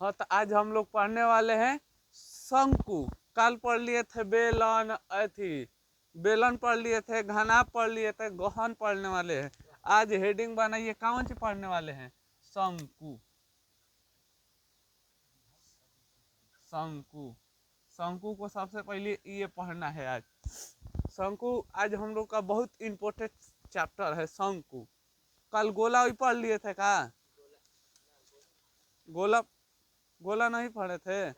हाँ, तो आज हम लोग पढ़ने वाले हैं शंकु। कल पढ़ लिए थे बेलन, अथी बेलन पढ़ लिए थे, घना पढ़ लिए थे, गहन पढ़ने वाले हैं। आज हेडिंग बनाइए, कौन सी पढ़ने वाले हैं? शंकु। शंकु। शंकु को सबसे पहले ये पढ़ना है आज। शंकु आज हम लोग का बहुत इंपॉर्टेंट चैप्टर है शंकु। कल गोला भी पढ़ लिए थे का? गोला गोला नहीं पढ़े थे,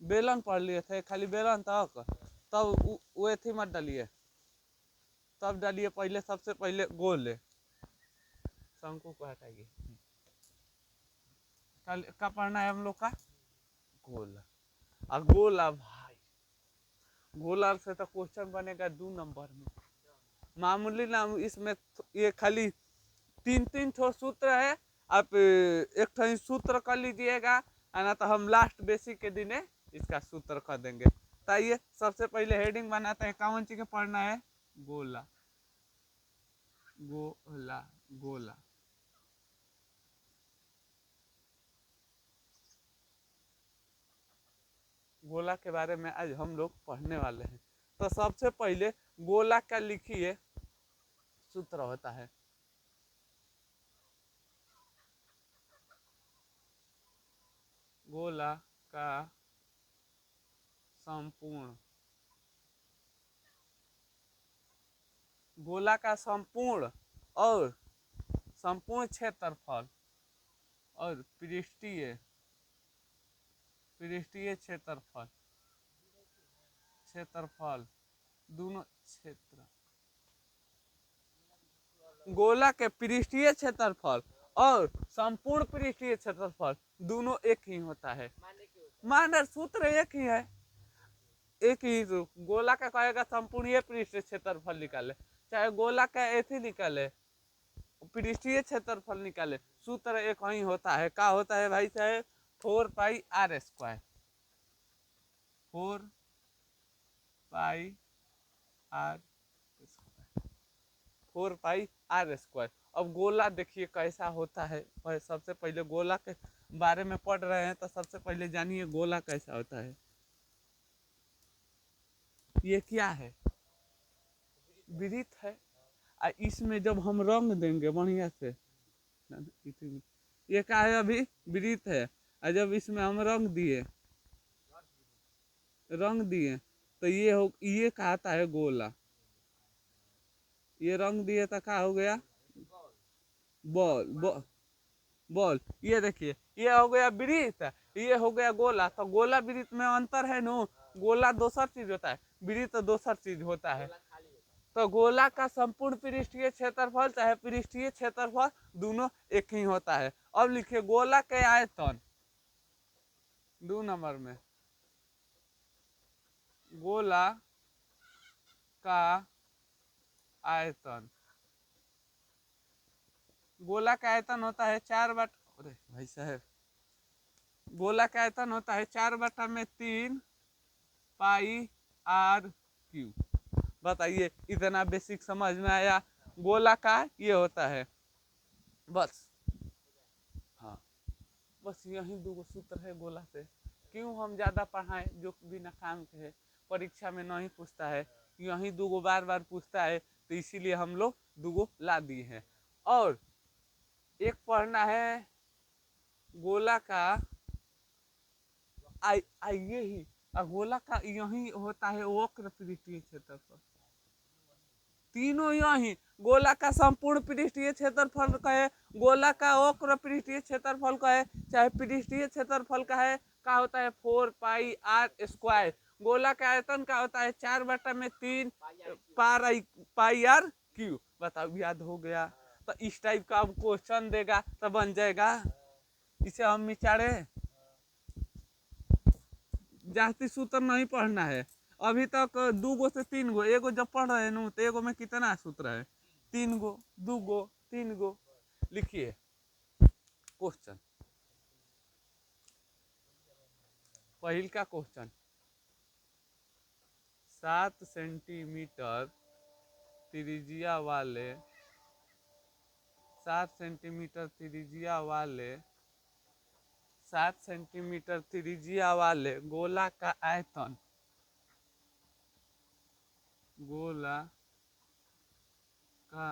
बेलन पढ़ लिए थे, खाली बेलन तक। तब वो थी मत डालिए, तब डालिए पहले, सबसे पहले गोले। शंकु को हटाइए। कल का पढ़ना है हम लोग का? गोला। और गोला भाई, गोला से तो क्वेश्चन बनेगा 2 नंबर में। मामूली नाम इसमें ये खाली 3-3 ठो सूत्र है। आप एक ठो सूत्र कर लीजिएगा, ना तो हम लास्ट बेसिक के दिन इसका सूत्र कर देंगे। तो आइए सबसे पहले हेडिंग बनाते हैं। कौन चीज के पढ़ना है? गोला। गोला गोला। गोला के बारे में आज हम लोग पढ़ने वाले हैं। तो सबसे पहले गोला का लिखिए सूत्र होता है। गोला का संपूर्ण, गोला का संपूर्ण और संपूर्ण क्षेत्रफल और पृष्ठीय पृष्ठीय क्षेत्रफल, क्षेत्रफल दोनों क्षेत्र, गोला के पृष्ठीय क्षेत्रफल और संपूर्ण पृष्ठीय क्षेत्रफल दोनों एक ही होता है। मानर सूत्र एक ही है, एक ही। गोला का कहेगा संपूर्ण पृष्ठीय क्षेत्रफल निकाले, चाहे गोला का ऐसे निकाले पृष्ठीय क्षेत्रफल निकाले, सूत्र एक ही होता है। क्या होता है भाई साहब? 4πr²। 4πr²। 4πr²। अब गोला देखिए कैसा होता है। सबसे पहले गोला के बारे में पढ़ रहे हैं तो सबसे पहले जानिए गोला कैसा होता है। ये क्या है? वृत्त है। इसमें जब हम रंग देंगे बढ़िया से, ये क्या है? अभी वृत्त है। और जब इसमें हम रंग दिए तो ये कहता है गोला। ये रंग दिए तो क्या हो गया? बॉल। बॉल। ये देखिए, ये हो गया वृत्त, ये हो गया गोला। तो गोला वृत्त में अंतर है नो। गोला दूसर चीज होता है, वृत्त दूसर चीज होता है। तो गोला का संपूर्ण पृष्ठीय क्षेत्रफल चाहे पृष्ठीय क्षेत्रफल दोनों एक ही होता है। अब लिखिए गोला के आयतन 2 नंबर में। गोला का आयतन, गोला का आयतन होता है 4 अरे भाई साहब, गोला का आयतन होता है 4/3 πr²। बताइए, इतना बेसिक समझ में आया? गोला का ये होता है बस। हाँ, बस यही 2 सूत्र है गोला से। क्यों हम ज्यादा पढ़ाएं जो बिना काम के है, परीक्षा में नहीं पूछता है, यही 2 बार बार पूछता है, तो इसीलिए हम लोग 2 ला दिए हैं। और एक पढ़ना है गोला का आइए ही, गोला का यही होता है वक्र पृष्ठीय क्षेत्रफल। तीनों यही, गोला का संपूर्ण पृष्ठीय क्षेत्रफल कहे, गोला का वक्र पृष्ठीय क्षेत्रफल कहे, चाहे पृष्ठीय क्षेत्रफल का है, क्या होता है? 4πr²। गोला का आयतन क्या होता है? 4/3 πr²। बताओ, याद हो गया? तो इस टाइप का अब क्वेश्चन देगा तो बन जाएगा। इसे हम मिचारे जाति सूत्र नहीं पढ़ना है। अभी तक 2 से 3 एगो जब पढ़ रहे हैं तो एगो में कितना सूत्र है? 3 2 3 लिखिए क्वेश्चन। पहल का क्वेश्चन, 7 सेंटीमीटर त्रिज्या वाले 7 सेंटीमीटर त्रिज्या वाले 7 सेंटीमीटर त्रिज्या वाले गोला का आयतन, गोला का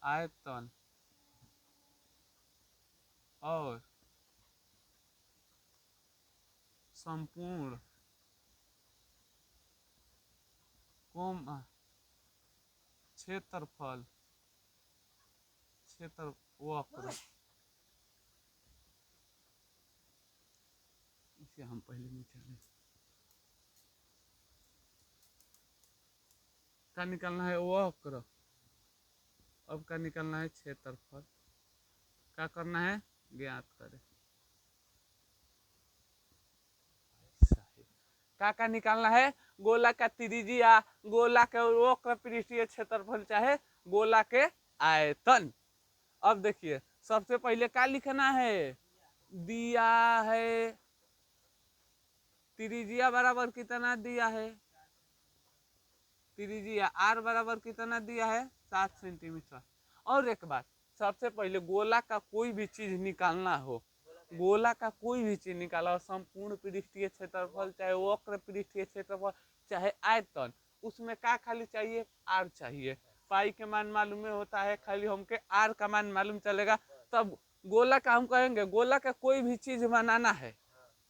आयतन और संपूर्ण क्षेत्रफल, वक्र, इसे हम पहले निकालें, का निकालना है वक्र, अब का निकालना है क्षेत्रफल, क्या करना है ज्ञात करें। का निकालना है गोला का त्रिज्या, गोला के वक्र पृष्ठीय क्षेत्रफल चाहे गोला के आयतन। अब देखिए सबसे पहले क्या लिखना है, दिया है त्रिज्या बराबर कितना दिया है, त्रिज्या आर बराबर कितना दिया है 7 सेंटीमीटर। और एक बात, सबसे पहले गोला का कोई भी चीज निकालना हो, गोला का कोई भी चीज निकाला, संपूर्ण पृष्ठीय क्षेत्रफल चाहे वक्र पृष्ठीय क्षेत्रफल चाहे आयतन, उसमें क्या खाली चाहिए आर चाहिए। पाई के मान मालूम होता है, खाली हमके आर का मान मालूम चलेगा, तब गोला का हम कहेंगे गोला का कोई भी चीज बनाना है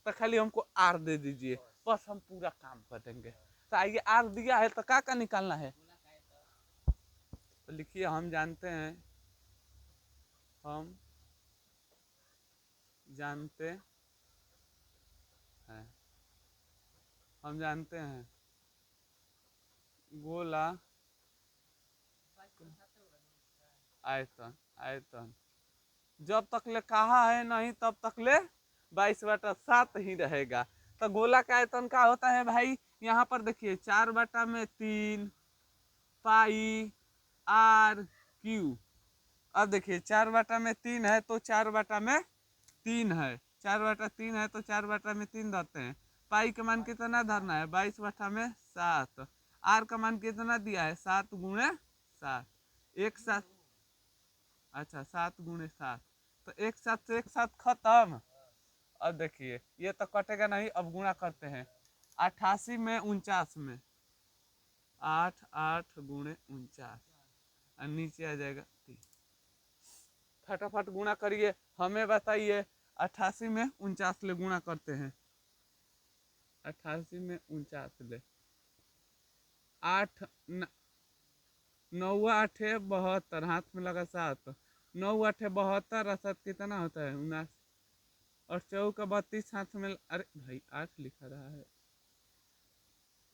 तो खाली हमको आर दे दीजिए, बस हम पूरा काम कर देंगे। तो आइए आर दिया है तो क्या निकालना है, तो लिखिए हम जानते हैं हम जानते हैं गोला आयतन जब तक ले कहा है नहीं तब तक ले 22/7 ही रहेगा। तो गोला का आयतन क्या होता है भाई, यहाँ पर देखिए 4/3 पाई आर क्यू। अब देखिए 4/3 है तो 4/3 है, 4/3 है तो 4/3 धरते हैं। पाई का मान कितना धरना है 22/7। आर का मान कितना दिया है 7 × 7, एक साथ, अच्छा 7 × 7, तो एक साथ से एक साथ खत्म। अब देखिए ये तो कटेगा नहीं, अब गुणा करते हैं 88 में 49 में, 8 8 × 49 और नीचे आ जाएगा 3। फटाफट गुणा करिए, हमें बताइए 88 में 49 ले गुणा करते हैं, 88 में 49 ले 8 9 8 72, हाथ में लगा 7, 9 8 72 और 7 कितना होता है 79, और 4 32 हाथ में, अरे भाई 8 लिखा रहा है,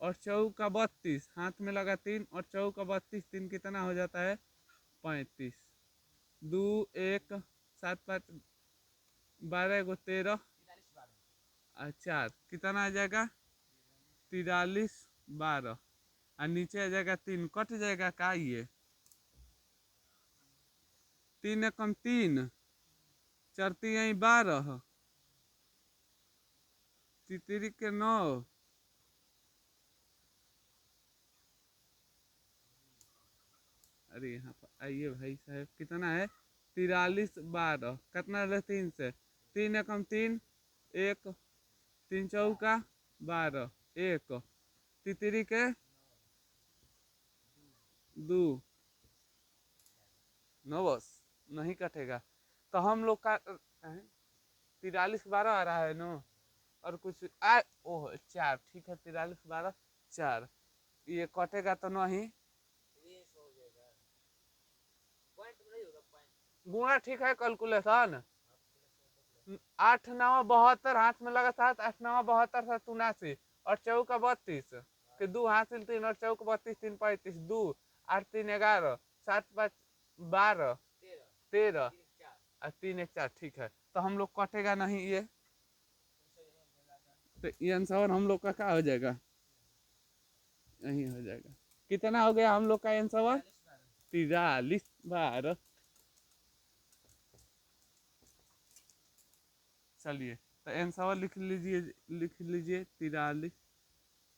और 4 32 हाथ में लगा 3, और 4 32 3 कितना हो जाता है 35, 2 1 7 5 12 × 13 और 4 कितना आ जाएगा 43 12, और नीचे आ जाएगा 3, कट जाएगा का ये 3 एकम 3, 4 3 12, तितरी के 9, अरे यहाँ पर आइए भाई साहब कितना है 43 12, कितना रहे 3 से, 3 एकम 3 1, 3 चौका 12 1, तितरी के 2, 9 बस नहीं कटेगा। तो हम लोग का 43 12 आ रहा है ना, और कुछ ओह 4, ठीक है 43 12 4, ये कटेगा तो नहीं, गुणा ठीक है कैलकुलेशन, 8 9 72 हाथ में लगा 7, 8 9 72 7 79, और 4 32 के 2 हासिल 3, और 4 32 3 35, 2 8 3 11, 7 5 12 13 और 3 1 4, ठीक है। तो हम लोग कटेगा नहीं ये, तो ये आंसर हम लोग का क्या हो जाएगा, यही हो जाएगा। कितना हो गया हम लोग का आंसर 43 12। चलिए तो आंसर लिख लीजिए 43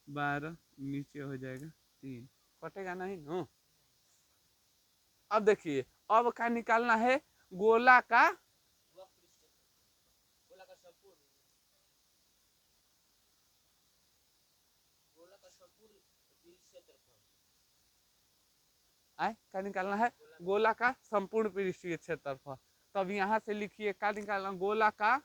12, नीचे हो जाएगा 3, कटेगा नहीं नो। अब देखिए अब क्या निकालना है, गोला का आए क्या निकालना है, गोला का संपूर्ण पृष्ठीय क्षेत्रफल। तो अब यहाँ से लिखिए क्या निकालना, गोला का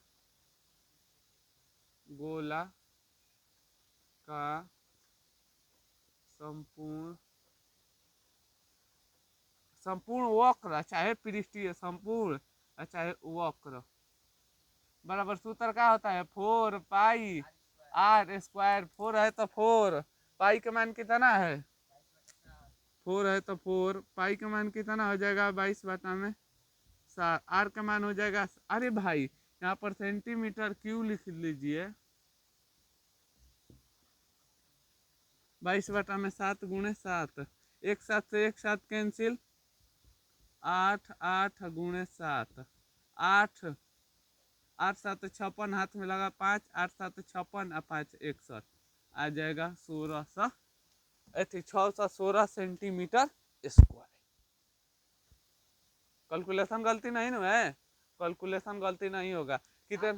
संपूर्ण वक्र चाहे पृष्ठीय संपूर्ण चाहे वक्र बराबर सूत्र क्या होता है 4 पाई r²। 4 है तो 4 पाई का मान कितना है 4 है तो 4 पाई का मान कितना हो जाएगा 22/7। आर का मान हो जाएगा, अरे भाई यहाँ पर सेंटीमीटर क्यों लिख लीजिए, 22/7 × 7, एक साथ से एक साथ कैंसिल, 8 8 × 7, 8 8 7 56, हाथ में लगा 5, 8 7 56 और 5 61, आ जाएगा 616 सेंटीमीटर स्क्वायर। कैलकुलेशन गलती नहीं ना है, कैलकुलेशन गलती नहीं होगा। कितने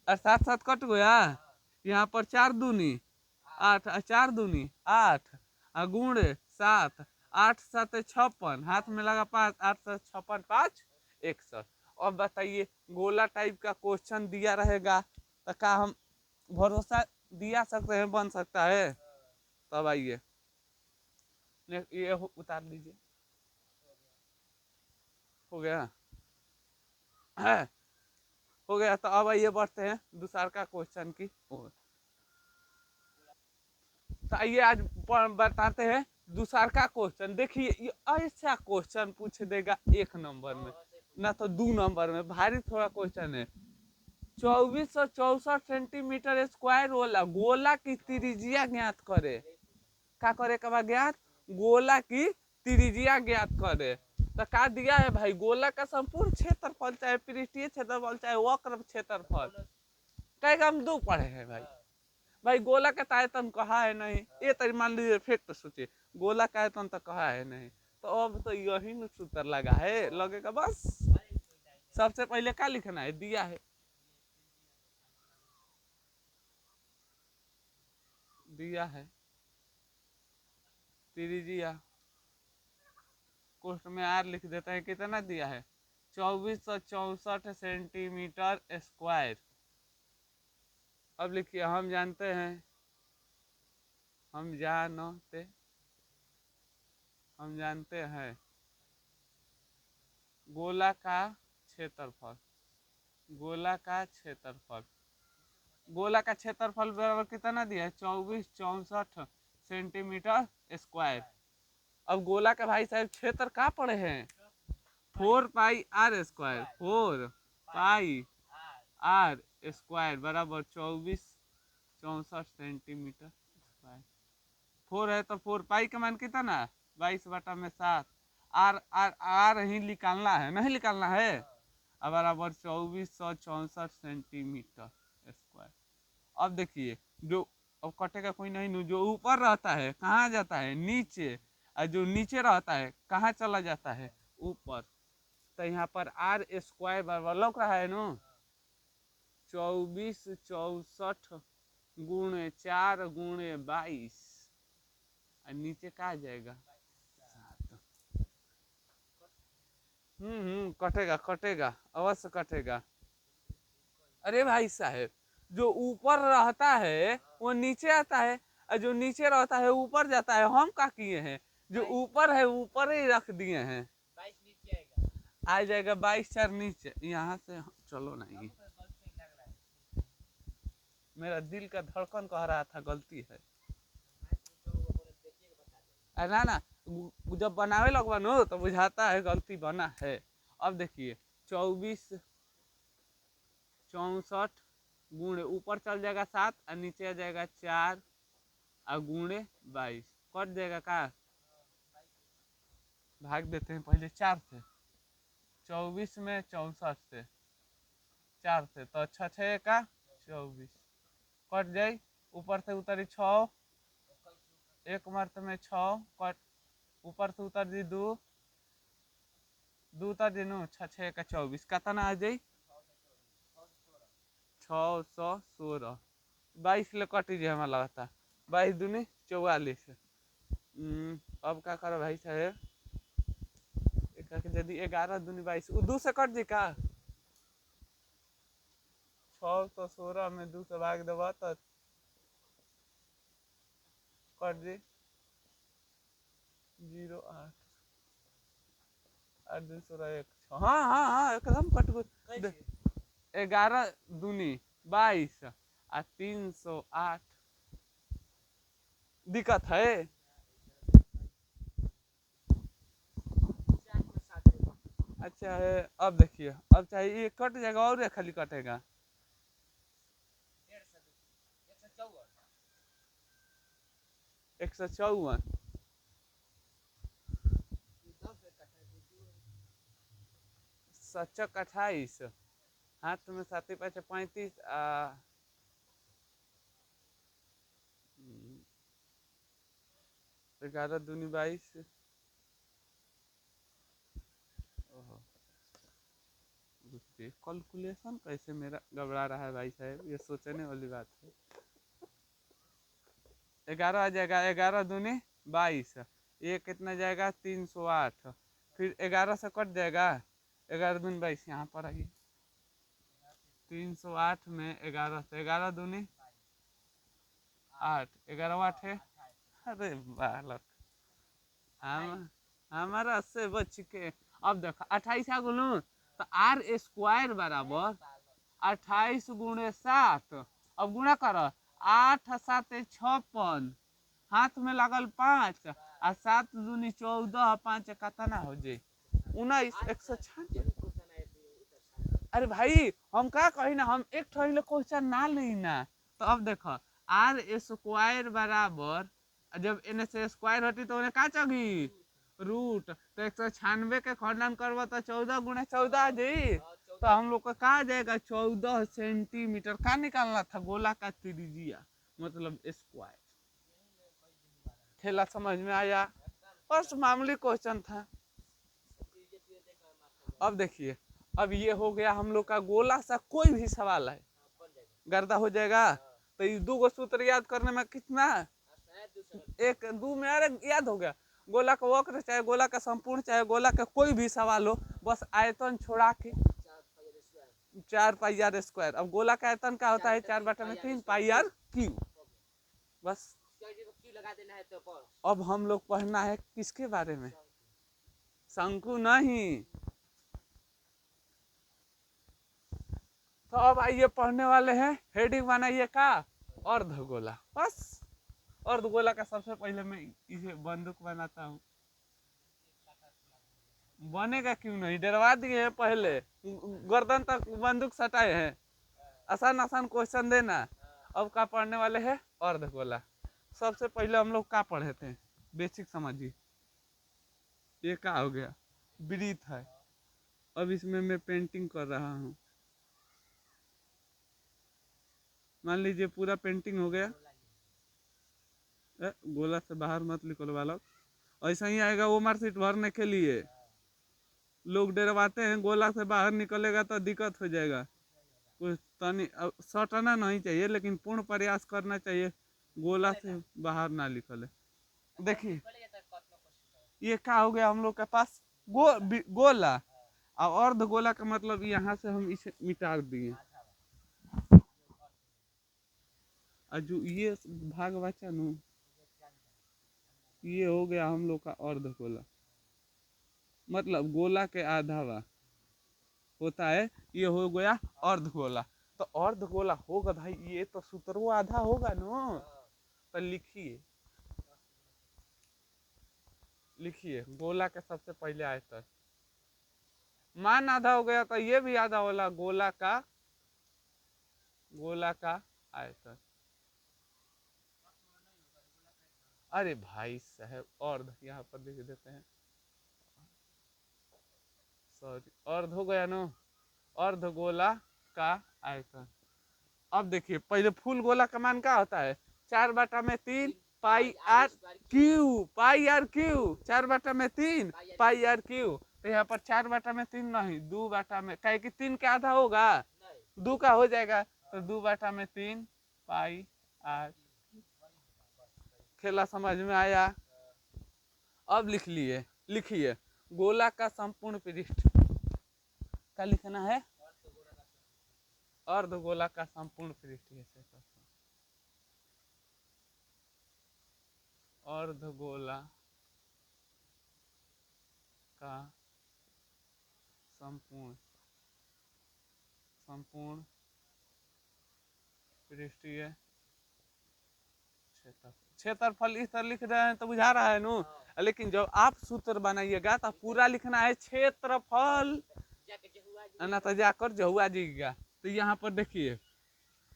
7 7 कट गया, यहाँ पर 4 दूनी 8, 4 दूनी 8 गुण 7, 8 7 56, हाथ में लगा 5, 8 7 56 5 61। अब बताइए गोला टाइप का क्वेश्चन दिया रहेगा तो क्या हम भरोसा दिया सकते हैं, बन सकता है। तब आइए ये उतार लीजिए, हो गया है, हो गया। तो अब आइए बढ़ते हैं दूसरा का क्वेश्चन की ओर। तो आइए आज बताते हैं दूसरा का क्वेश्चन। देखिए ये ऐसा क्वेश्चन पूछ देगा 1 नंबर में ना तो 2 नंबर में, भारी थोड़ा क्वेश्चन है। 2464 सेंटीमीटर स्क्वायर वाला गोला की त्रिज्या ज्ञात करे। क्या करे कब ज्ञात, गोला की त्रिज्या ज्ञात करे। तो क्या दिया है भाई, गोला का संपूर्ण क्षेत्रफल चाहे पृष्ठीय क्षेत्रफल चाहे वक्र क्षेत्रफल, कहेगा हम 2 पढ़े हैं भाई गोला का आयतन कहा है नहीं, ये तरी मान लीजिए फैक्ट सोचिए, गोला का आयतन तो कहा है नहीं, तो अब तो यही न सूत्र लगा है, लगेगा बस। सबसे पहले क्या लिखना है, दिया है त्रिज्या, कोष्ट में आर लिख देते हैं, कितना दिया है 2464 सेंटीमीटर स्क्वायर। अब लिखिए हम जानते हैं, हम जानते हैं गोला का क्षेत्रफल, गोला का क्षेत्रफल बराबर कितना दिया है 2464 सेंटीमीटर स्क्वायर। अब गोला का भाई साहब क्षेत्र का पड़े हैं 4 पाई r स्क्वायर, 4 पाई r स्क्वायर बराबर 2464 सेंटीमीटर स्क्वायर। 4 है तो 4 पाई का मान कितना 22/7, आर ही निकालना है, नहीं निकालना है, अब बराबर 2464 सेंटीमीटर स्क्वायर। अब देखिए जो अब कटेगा कोई नहीं, जो ऊपर रहता है कहाँ जाता है नीचे, और जो नीचे रहता है कहाँ चला जाता है ऊपर। तो यहाँ पर आर स्क्वायर बराबर लग रहा है ना 2464 गुणे 4 गुणे 22, और नीचे क्या आ जाएगा 7। कटेगा अवश्य कटेगा। अरे भाई साहब जो ऊपर रहता है वो नीचे आता है, और जो नीचे रहता है ऊपर जाता है। हम क्या किए हैं, जो ऊपर है ऊपर ही रख दिए हैं, आ जाएगा 22 4 नीचे। यहाँ से चलो नहीं, मेरा दिल का धड़कन कह रहा था गलती है। ना जब बनावे लगवा नो तो बुझाता है गलती बना है। अब देखिए 2464 गुणे ऊपर चल जाएगा 7 और नीचे आ जाएगा 4 और गुणे 22, कट जाएगा का, भाग देते हैं पहले 4 से, 24 में 64 से 4 से तो 6 6 का 24, कट जाए, ऊपर से उतरी 6, एक मर्त में 6 कट, ऊपर से उतर दी 2 2 उतर दी 6 6 का 24, कितना आ जाए 616। 22 ले कटी जी हमारा लगता 22 दूनी 44, अब क्या करो भाई साहब, यदि 11 दूनी 22 दू से कट जी का 6 तो 16 में 2 से भाग देवा तो कट जी 0 8 8 2 16 1 6। हाँ हाँ हाँ एकदम कट गई। 11 दूनी 22 आ 308। दिक्कत है। अच्छा है। अब देखिए, अब चाहे ये कट जाएगा और ये खाली कटेगा। 154 7 28 हाथ में 7 5 35 11 दूनी 22। कैलकुलेशन कैसे मेरा घबरा रहा है भाई साहब, ये सोचने वाली बात है। 11 आ जाएगा, 11 दूनी 22, ये कितना जाएगा 308, फिर 11 से कट जाएगा, 11 दूनी 22 यहाँ पर आइए, 308 में 11 से 11 दूनी 8, 11 8 है। अरे बालक हम हमारा से बच के। अब देखो 28 आ गुलू तो आर स्क्वायर बराबर 28 गुणे 7। अब गुणा करो, 8 7 56, हाथ में लगल 5 आ 7 दूनी 14, 5 कतना हो जाए 19 196। अरे भाई हम का कही ना, हम एक क्वेश्चन ना ली ना। तो अब देखो आर स्क्वायर बराबर, जब एन से स्क्वायर होती तो उन्हें का चाहिए रूट, तो 196 के खंडन करवा तो 14 गुणे 14 जी। तो हम लोग का कहा जाएगा 14 सेंटीमीटर का निकालना था गोला का त्रिज्या, मतलब स्क्वायर। खेला समझ में आया? बस मामूली क्वेश्चन था। अब देखिए, अब ये हो गया हम लोग का गोला सा कोई भी सवाल है गर्दा हो जाएगा। तो ये 2 सूत्र याद करने में कितना, 1 2 में अरे याद हो गया। गोला का वक्र चाहे गोला का संपूर्ण चाहे गोला का कोई भी सवाल हो, बस आयतन छोड़ा के 4 पाई आर स्क्वायर। अब गोला का आयतन क्या होता है 4/3 पाई आर क्यू। बस अब हम लोग पढ़ना है किसके बारे में, शंकु नहीं। तो अब आइए पढ़ने वाले हैं, हेडिंग बनाइए का अर्धगोला। बस अर्धगोला का सबसे पहले मैं इसे बंदूक बनाता हूँ। बनेगा क्यों नहीं, डरवा दिए हैं पहले, गर्दन तक बंदूक सटाए हैं। आसान आसान क्वेश्चन देना। अब का पढ़ने वाले हैं अर्धगोला। सबसे पहले हम लोग का पढ़े थे, बेसिक समझिए। ये क्या हो गया, वृत्त है। अब इसमें मैं पेंटिंग कर रहा हूँ, मान लीजिए पूरा पेंटिंग हो गया। गोला से बाहर मत निकलो बालक, ऐसा ही आएगा वो मार्कशीट भरने के लिए। लोग डरवाते हैं गोला से बाहर निकलेगा तो दिक्कत हो जाएगा। कुछ तनी सटना नहीं चाहिए, लेकिन पूर्ण प्रयास करना चाहिए गोला से बाहर ना निकले। देखिए ये क्या हो गया हम लोग के पास गोला, और अर्ध गोला का मतलब यहाँ से हम इसे मिटा दिए। जो ये भाग बचा न, ये हो गया हम लोग का अर्ध गोला, मतलब गोला के आधा होता है, ये हो गया अर्धगोला। तो अर्धगोला होगा भाई, ये तो सूत्रो आधा होगा न। तो लिखिए, लिखिए गोला के सबसे पहले आयतन, मान आधा हो गया तो ये भी आधा होला, गोला का आयतन। अरे भाई साहब अर्ध यहाँ पर लिख देते हैं, सॉरी अर्ध हो गया न, अर्धगोला का आयतन। अब देखिए पहले फुल गोला का मान क्या होता है 4/3 pi R cube, pi R cube 4/3 pi R cube. तो यहाँ पर 4/3 नहीं, 2/में, कहे कि 3 का आधा होगा 2 का हो जाएगा, तो 2/3 पाई आर। खेला समझ में आया? अब लिख लिए, लिखिए गोला का संपूर्ण पृष्ठ क्या लिखना है, अर्धगोला का संपूर्ण पृष्ठ है क्षेत्रफल, अर्धगोला का संपूर्ण संपूर्ण पृष्ठीय क्षेत्रफल, क्षेत्रफल इस तरह लिख रहे हैं तो बुझा रहा है नु, लेकिन जब आप सूत्र बनाइएगा तो पूरा लिखना है क्षेत्रफल, ना तो जाकर जहुआ जीगा। तो यहाँ पर देखिए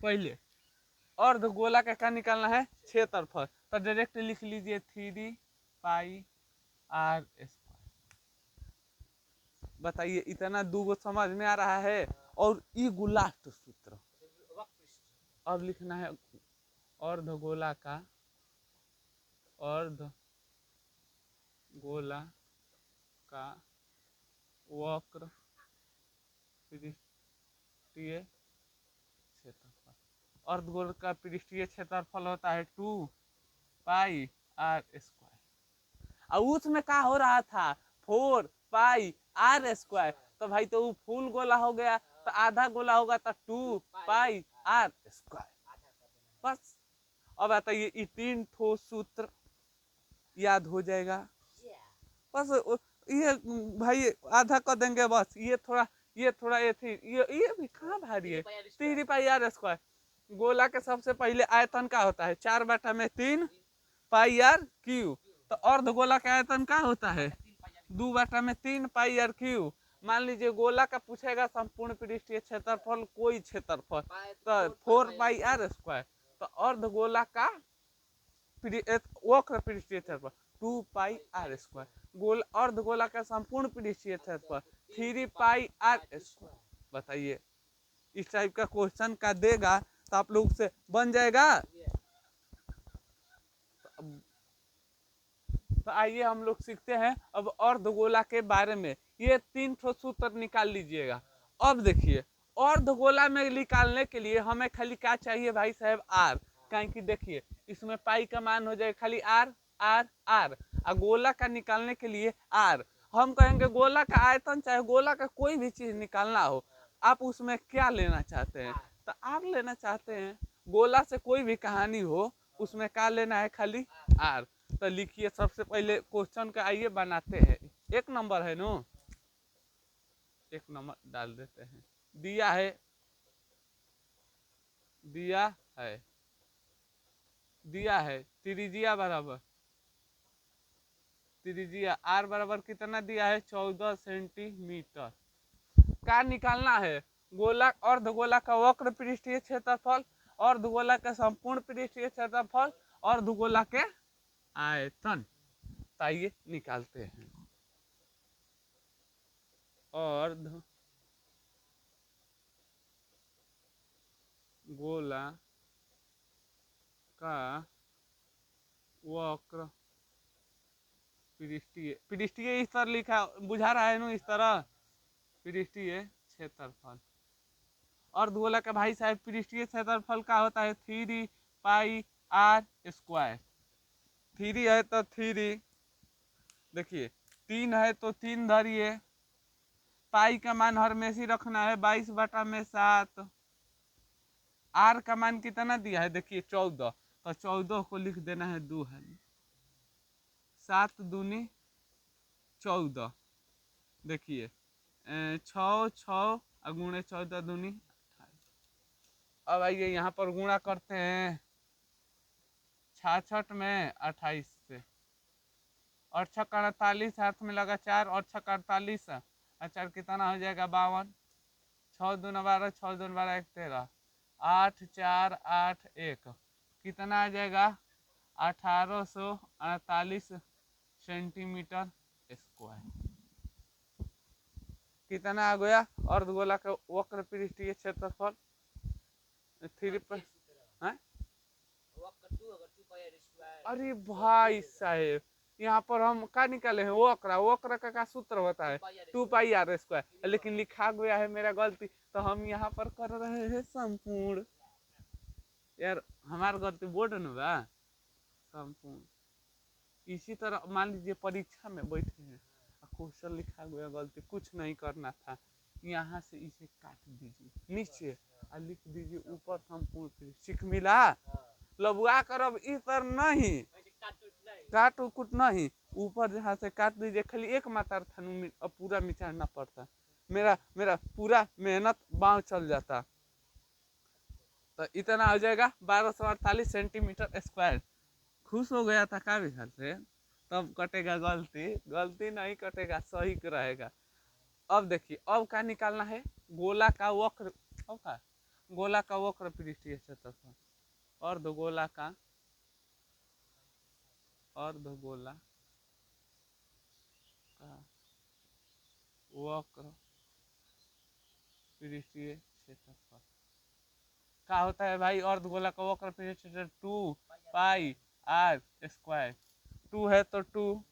पहले अर्धगोला का क्या निकालना है, क्षेत्रफल, तो डायरेक्ट लिख लीजिए 3 पाई r स्क्वायर। बताइए इतना दूगो समझ में आ रहा है। और ई गुलास्ट सूत्र अब लिखना है अर्धगोला का, अर्धगोला का वक्र पृष्ठीय क्षेत्रफल, अर्धगोल का पृष्ठीय क्षेत्रफल होता है 2 पाई r स्क्वायर। और उसमें क्या हो रहा था 4 पाई r स्क्वायर, तो भाई तो वो फुल गोला हो गया, तो आधा गोला होगा तो 2 पाई r स्क्वायर। बस अब बताइए ये 3 ठो सूत्र याद हो जाएगा। बस ये भाई आधा कर देंगे बस, ये थोड़ा ये थी ये भी कहाँ भारी है, 3 पाई r स्क्वायर। गोला के सबसे पहले आयतन का होता है 4/3 पाई r क्यूब, तो अर्धगोला का आयतन क्या होता है 2/3 पाई r क्यूब। मान लीजिए गोला का पूछेगा संपूर्ण पृष्ठीय क्षेत्रफल कोई क्षेत्रफल, तो 4 पाई r स्क्वायर, तो अर्धगोला का वक्र पृष्ठीय क्षेत्रफल 2 पाई r स्क्वायर, गोल अर्धगोला का संपूर्ण पृष्ठीय क्षेत्रफल 3 पाई r स्क्वायर। बताइए इस टाइप का क्वेश्चन का देगा तो आप लोग से बन जाएगा। तो आइए हम लोग सीखते हैं अब अर्धगोला के बारे में। ये 3 ठो सूत्र निकाल लीजिएगा। अब देखिए अर्धगोला में निकालने के लिए हमें खाली क्या चाहिए भाई साहब r, कहीं कि देखिए इसमें पाई का मान हो जाए खाली r r r, और गोला का निकालने के लिए r। हम कहेंगे गोला का आयतन चाहे गोला का कोई भी चीज निकालना हो, आप उसमें क्या लेना चाहते हैं, तो r लेना चाहते हैं। गोला से कोई भी कहानी हो उसमें क्या लेना है खाली r। तो लिखिए सबसे पहले क्वेश्चन का आइए बनाते हैं। 1 नंबर है नो, 1 नंबर डाल देते हैं। दिया है त्रिज्या बराबर, त्रिज्या r बराबर कितना दिया है 14 सेंटीमीटर। क्या निकालना है, गोला अर्धगोला का वक्र पृष्ठीय क्षेत्रफल, अर्धगोला का संपूर्ण पृष्ठीय क्षेत्रफल, अर्धगोला के आयतन। आइए निकालते हैं। अर्धगोला का वक्र पृष्ठीय इस तरह लिखा बुझा रहा है ना, इस तरह पृष्ठीय क्षेत्रफल। अर्धगोला का भाई साहब पृष्ठीय क्षेत्रफल का होता है 3 पाई r स्क्वायर। 3 है तो 3, देखिए 3 है तो 3 धरिए, पाई का मान हमेशा रखना है 22/7। r का मान कितना दिया है देखिए 14, तो 14 को लिख देना है 2 है, 7 दूनी 14, देखिए 6 6 गुणे 14 दूनी 28। अब आइए यहाँ पर गुणा करते हैं 66 में 28 से, और 6 का 48 हाथ में लगा 4, और 6 का 48 और 4 कितना हो जाएगा 52, 6 दूना 12, 6 दूना 12 1 13, 8 4 8 1 कितना आ जाएगा 1848 सेंटीमीटर स्क्वायर। कितना आ गया अर्धगोला का वक्र पृष्ठीय क्षेत्रफल 3 पर, अरे भाई साहेब यहाँ पर हम क्या निकाले हैं वक्र, वक्र का सूत्र होता है 2 पाई r स्क्वायर, लेकिन लिखा गया है मेरा गलती, तो हम यहाँ पर कर रहे हैं संपूर्ण। यार हमारा गलती बोर्ड न बा संपूर्ण इसी तरह मान लीजिए परीक्षा में बैठे हैं, क्वेश्चन लिखा गया गलती, कुछ नहीं करना था, यहाँ से इसे काट दीजिए नीचे और लिख दीजिए ऊपर संपूर्ण सीख मिला। लबुआ कर अब इतर नहीं, काट कुट नहीं, ऊपर जहाँ से काट दीजिए, खाली एक मात्रा था, पूरा मिटाना पड़ता, मेरा मेरा पूरा मेहनत बाँव चल जाता। तो इतना हो जाएगा 1248 सेंटीमीटर स्क्वायर। खुश हो गया था का विचार से, तब कटेगा गलती, गलती नहीं कटेगा, सही रहेगा। अब देखिए अब क्या निकालना है, गोला का वक्र, अब का गोला का वक्र पृष्ठीय क्षेत्रफल, अर्धगोला का अर्धगोला का वक्र पृष्ठीय क्षेत्रफल क्या होता है भाई, अर्धगोला का वक्र पृष्ठीय क्षेत्रफल 2 पाई आर स्क्वायर। 2 है तो 2,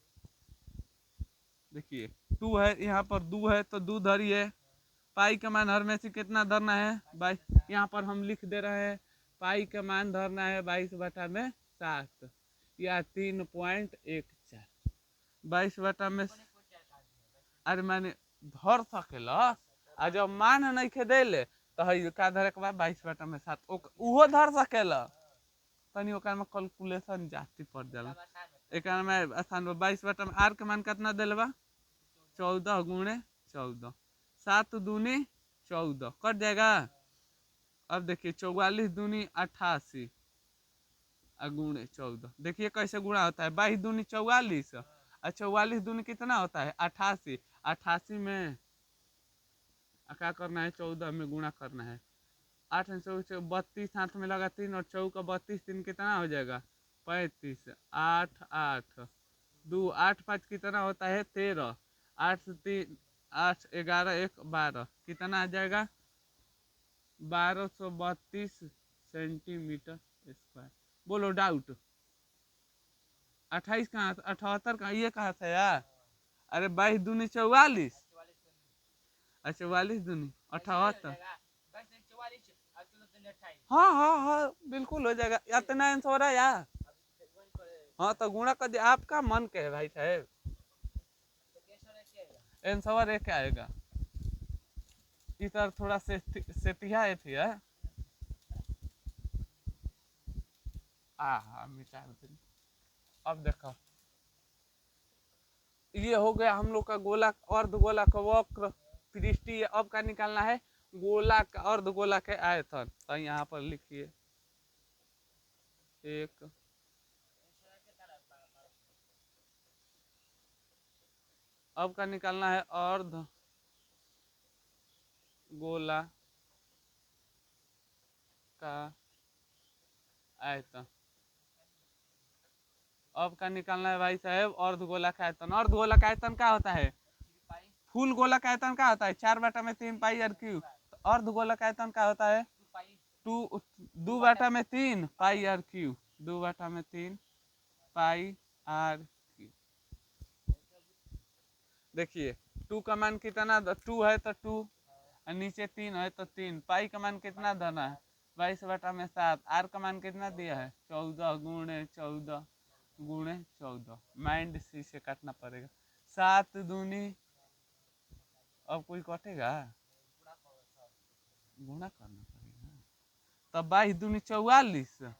देखिए 2 है, यहाँ पर 2 है तो 2 धरिए, पाई का मान हर में से कितना धरना है 22, यहाँ पर हम लिख दे रहे हैं पाई का मान धरना है 22/7 या 3.14, 22/, अरे मैंने धर सकेला, आ जब मान नहीं खे दे तो का धरे के बाद 22/7 उहो धर सकेला, तनी ओकर में कैलकुलेशन जास्ती पड़ जाला, एक में आसान 22 आर के मान कितना दिल बा 14 गुणे 14, 7 दूनी 14 कट जाएगा। अब देखिए 44 दूनी 88 गुणे 14, देखिए कैसे गुणा होता है, 22 दूनी 44 और 44 दूनी कितना होता है 88, 88 में क्या करना है 14 में गुणा करना है, 8 32 हाथ में लगा 3 और 4 32 3 कितना हो जाएगा 35, 8 8 2 8 5 कितना होता है 13, 8 3 8 11 1 12 कितना आ जाएगा 1232 सेंटीमीटर स्क्वायर। बोलो डाउट, 28 कहाँ 78 कहाँ, ये कहाँ से यार, अरे 22 दूनी 44, अच्छा 44 दूनी 78, हाँ हाँ हाँ बिल्कुल हो जाएगा, इतना आंसर हो रहा है यार, हाँ तो गुणा कर दिया, आपका मन के है भाई साहब, आंसर एक आएगा, इधर थोड़ा सेतिया है, हाँ मिटा देंगे। अब देखो ये हो गया हम लोग का गोला अर्धगोला का वक्र पृष्ठीय, अब का निकालना है गोला का अर्धगोला के आयतन, तो यहाँ पर लिखिए एक, अब का निकालना है अर्ध गोला का आयतन, अब का निकालना है भाई साहब अर्धगोला का आयतन। अर्धगोला का आयतन क्या होता है, फुल गोला का आयतन क्या होता है 4/3 पाई आर क्यूब, तो अर्धगोला का आयतन क्या होता है 2/3 pi R cube, 2/3 pi R cube. देखिए 2 का मान कितना, 2 है तो 2 और नीचे 3 है तो 3, पाई का मान कितना देना है 22/7, आर का मान कितना दिया है 14 गुणे 14 गुणे 14, माइंड सी से काटना पड़ेगा, 7 दूनी, अब कोई कटेगा गुणा करना पड़ेगा, तब 22 दूनी 44,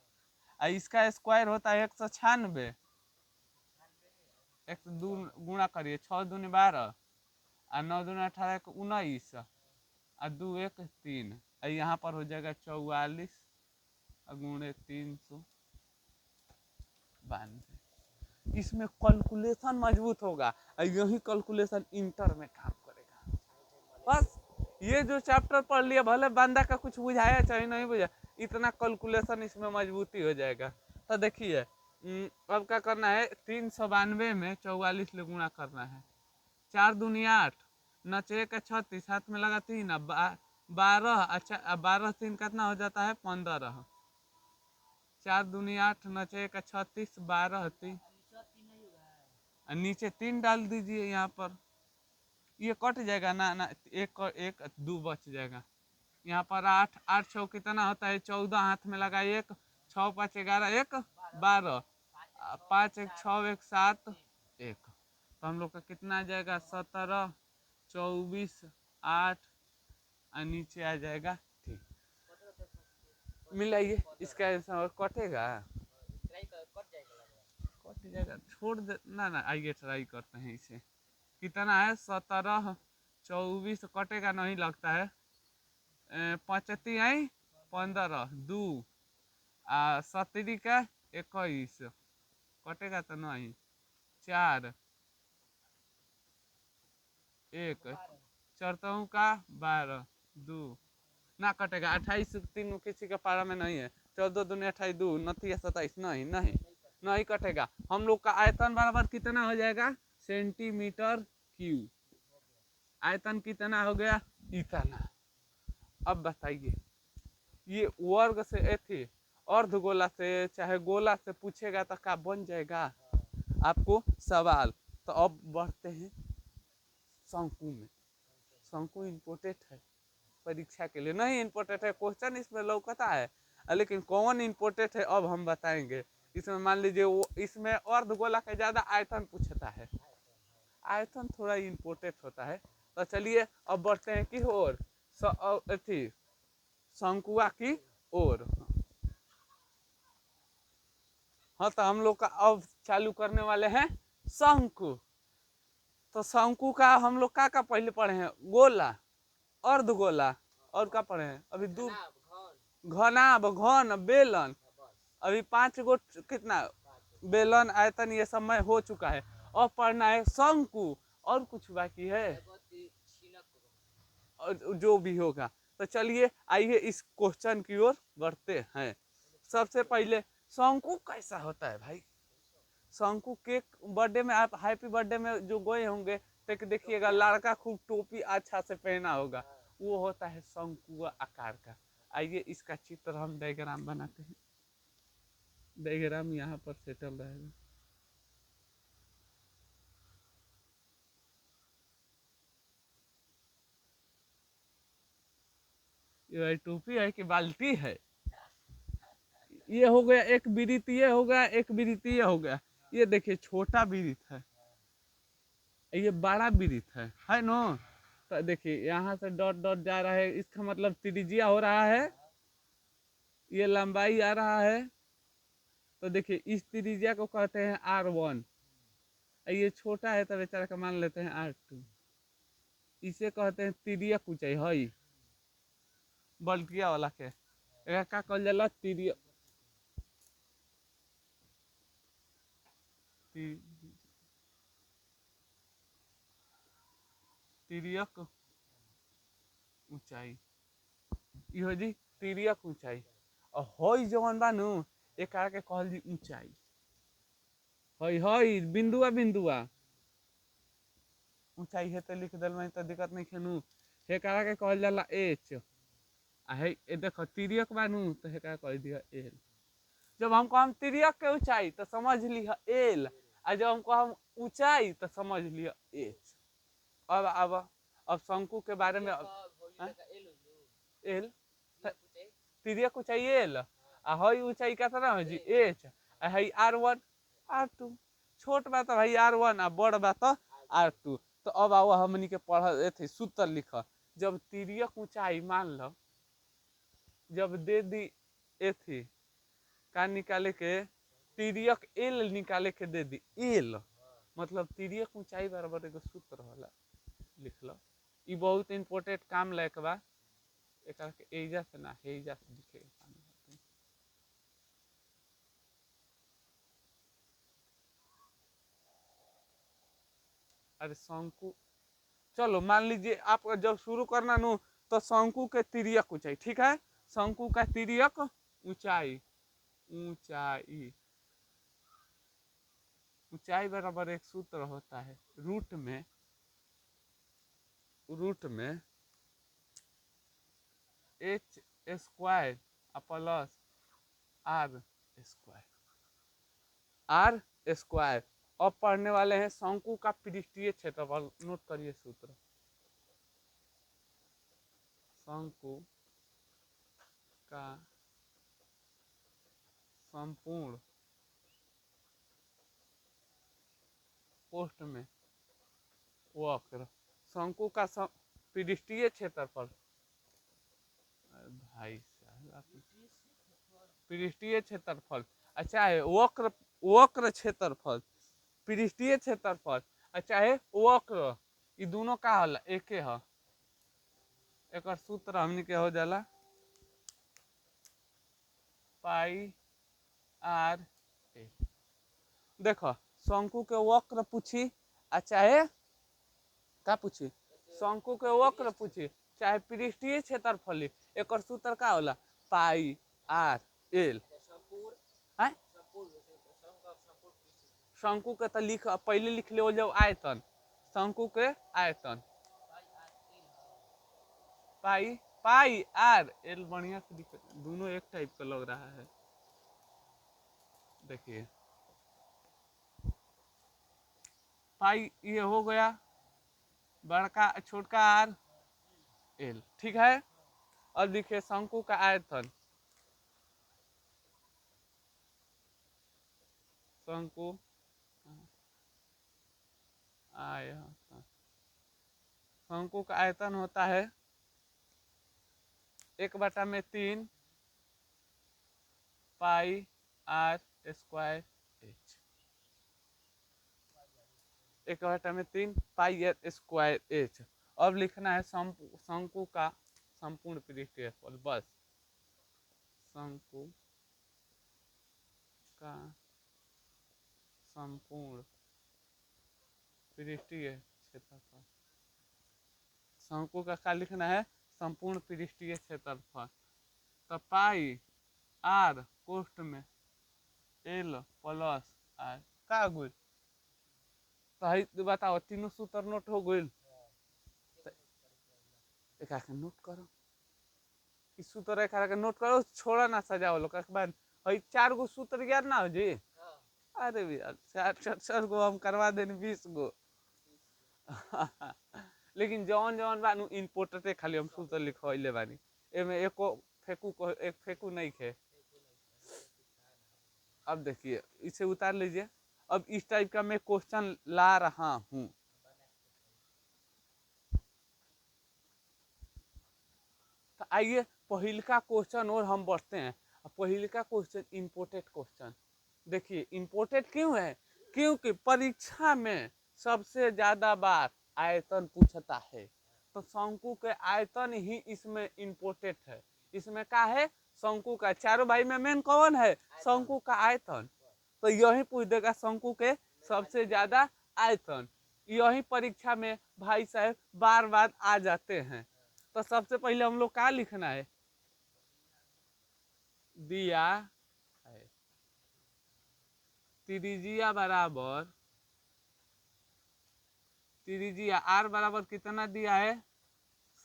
इसका स्क्वायर होता है 196, एक दू गुणा करिए 6 दूनी 12 और 9 दूनी 18 19 और 2 1 3, यहाँ पर हो जाएगा 44 गुणे 392, इसमें कैलकुलेशन मजबूत होगा और यही कैलकुलेशन इंटर में काम करेगा। बस ये जो चैप्टर पढ़ लिया भले बंदा का कुछ बुझाया चाहे नहीं बुझा, इतना कैलकुलेशन इसमें मजबूती हो जाएगा। तो देखिए अब क्या करना है 392 में 44 ले गुणा करना है, 4 दूनी 8 नचे का 36 हाथ में लगा 3 12, अच्छा 12 3 कितना हो जाता है 15, 4 दूनी 8 नचे का 36 12 3, नीचे 3 डाल दीजिए, यहाँ पर ये कट जाएगा ना ना, एक 2 बच जाएगा, यहाँ पर 8 8 6 कितना होता है 14, हाथ में लगा 1 6 5 11 1 12 5 1 6 1 7 1, तो हम लोग का कितना आ जाएगा 17 24 8 और नीचे आ जाएगा। ठीक, मिलाइए इसका आंसर और कटेगा, कट जाएगा, छोड़ दे ना ना, आइए ट्राई करते हैं इसे। कितना है 17 24 कटेगा नहीं लगता है, 25 आई 15 2 17 का 21 कटेगा तो नहीं, 4 1 चौथों का 12 2 ना कटेगा, 28 तीनों किसी के पारा में नहीं है, 14 दूनी 28 2 29 27 नहीं नहीं नहीं कटेगा। हम लोग का आयतन बराबर कितना हो जाएगा सेंटीमीटर क्यूब, आयतन कितना हो गया इतना। अब बताइए ये वर्ग से एथी अर्धगोला से चाहे गोला से पूछेगा तो क्या बन जाएगा आपको सवाल। तो अब बढ़ते हैं शंकु में। शंकु इम्पोर्टेंट है परीक्षा के लिए, नहीं इम्पोर्टेंट है क्वेश्चन इसमें लौकता है, लेकिन कौन इम्पोर्टेंट है अब हम बताएंगे। इसमें मान लीजिए वो इसमें अर्धगोला का ज्यादा आयतन पूछता है, आयतन थोड़ा इम्पोर्टेंट होता है। तो चलिए अब बढ़ते हैं कि और थी शंकुआ की ओर। हाँ तो हम लोग का अब चालू करने वाले हैं शंकु। तो शंकु का हम लोग का पहले पढ़े हैं गोला अर्धगोला और का पढ़े हैं अभी दो, घनाभ घन बेलन, अभी 5 गो कितना बेलन आयतन ये सब में हो चुका है। अब पढ़ना है शंकु और कुछ बाकी है और जो भी होगा। तो चलिए आइए इस क्वेश्चन की ओर बढ़ते हैं। सबसे पहले शंकु कैसा होता है भाई, शंकु केक बर्थडे में आप हैप्पी बर्थडे में जो गए होंगे तो देखिएगा लड़का खूब टोपी अच्छा से पहना होगा, वो होता है शंकु आकार का। आइए इसका चित्र हम डायग्राम बनाते हैं, डायग्राम यहाँ पर सेटल रहेगा। ये टोपी है कि बाल्टी है, ये हो गया एक वृत्त, ये हो गया एक वृत्त, ये हो गया। ये देखिए छोटा वृत्त है, ये बड़ा वृत्त है नो। तो देखिए यहाँ से डॉट डॉट जा रहा है, इसका मतलब त्रिज्या हो रहा है, ये लंबाई आ रहा है। तो देखिए इस त्रिज्या को कहते हैं R1, ये छोटा है तो बेचारा का मान लेते हैं R2, इसे कहते हैं तिर्यक ऊंचाई है बल्टिया वाला के का कहल जाला तिर्यक, तिर्यक ऊंचाई इहो जी तिर्यक ऊंचाई। और हई जवन बानू एक के कहल जी ऊंचाई, हई हई बिंदुआ बिंदुआ ऊंचाई है तो लिख दल में तो दिक्कत नहीं खेनू, हे के कहल जाला एच, आ हे देखो तिर्यक बानू तो हे कह दिया एल। जब हमको हम तिर्यक के ऊंचाई तो समझ लिया एल, और जब हमको हम ऊंचाई तो समझ लिया एच। अब शंकु के बारे में एल तिर्यक ऊंचाई एल, आ हई ऊंचाई कितना है जी एच, आ हई R1 R2, छोट बात है भाई R1 आ बड़ बात R2। तो अब आओ हमनी के पढ़ थे सूत्र लिख, जब तिर्यक ऊंचाई मान लो जब दे दी एथी का निकाले के तिर्यक एल निकाले के दे दी एल, मतलब तिर्यक ऊंचाई बराबर एगो सूत्र होला लिख लो। ई बहुत इंपोर्टेंट काम लायक बा, एकरा के एजा से ना हेजा से लिखे। अरे शंकु चलो मान लीजिए आप जब शुरू करना नु तो शंकु के तिर्यक ऊंचाई, ठीक है शंकु का तिर्यक ऊंचाई, ऊंचाई ऊंचाई बराबर एक सूत्र होता है रूट में H square plus R square, R square. अब पढ़ने वाले हैं शंकु का पृष्ठीय क्षेत्रफल, नोट करिए सूत्र, शंकु का संपूर्ण कोष्ठ में वक्र। शंकु का पृष्ठीय क्षेत्रफल, भाई साहब पृष्ठीय क्षेत्रफल अच्छा है, वक्र वक्र क्षेत्रफल, पृष्ठीय क्षेत्रफल अच्छा है, वक्र, ये दोनों का हल एक है। एक सूत्र हमने के हो जाला पाई आर ए। देखो शंकु के वक्र पूछी चाहे का पूछी, शंकु के वक्र पूछी चाहे पृष्ठीय क्षेत्रफल, एक सूत्र का होला पाई आर एल। शंकु के तो लिख पहले लिख ले जब आयतन, शंकु के आयतन पाई पाई आर एल, बढ़िया से दिख, दोनों एक टाइप का लग रहा है। देखिए पाई ये हो गया बड़का छोटका आर एल, ठीक है। अब देखिए शंकु का आयतन, शंकु आयतन, शंकु का आयतन होता है 1/3 pi R square H, 1/3 pi R square H. अब लिखना है शंकु का संपूर्ण पृष्ठीय क्षेत्रफल, बस शंकु का संपूर्ण पृष्ठीय क्षेत्रफल, शंकु का क्या लिखना है, संपूर्ण पृष्ठीय क्षेत्रफल। तो पाई आर कोष्ठ में एल प्लस आर का गुल, तो बताओ तीनों सूत्र नोट हो गए, एक नोट करो, इस सूत्र एक नोट करो, छोड़ा ना सजाओ लोग एक बार, 4 गो सूत्र याद ना हो जी। अरे भैया 4 गो हम करवा दें 20 गो लेकिन जौन जौन बानू इम्पोर्टेंट खाली हम सूत्र लिखवाइले बानी, एमे एको एक फेंकू नहीं खे। अब देखिए इसे उतार लीजिए। अब इस टाइप का मैं क्वेश्चन ला रहा हूं, तो आइए पहिलका क्वेश्चन और हम बढ़ते हैं। पहिलका क्वेश्चन इम्पोर्टेंट क्वेश्चन, देखिए इम्पोर्टेंट क्यों है, क्योंकि परीक्षा में सबसे ज्यादा बार आयतन पूछता है, तो शंकु के आयतन ही इसमें इम्पोर्टेंट है। इसमें क्या है, शंकु का, चारों भाई में मेन कौन है, शंकु का आयतन, तो यही पूछ देगा शंकु के सबसे ज्यादा आयतन। यही परीक्षा में भाई साहब बार बार आ जाते हैं। तो सबसे पहले हम लोग क्या लिखना है, दिया है त्रिज्या बराबर, त्रिज्या आर बराबर कितना दिया है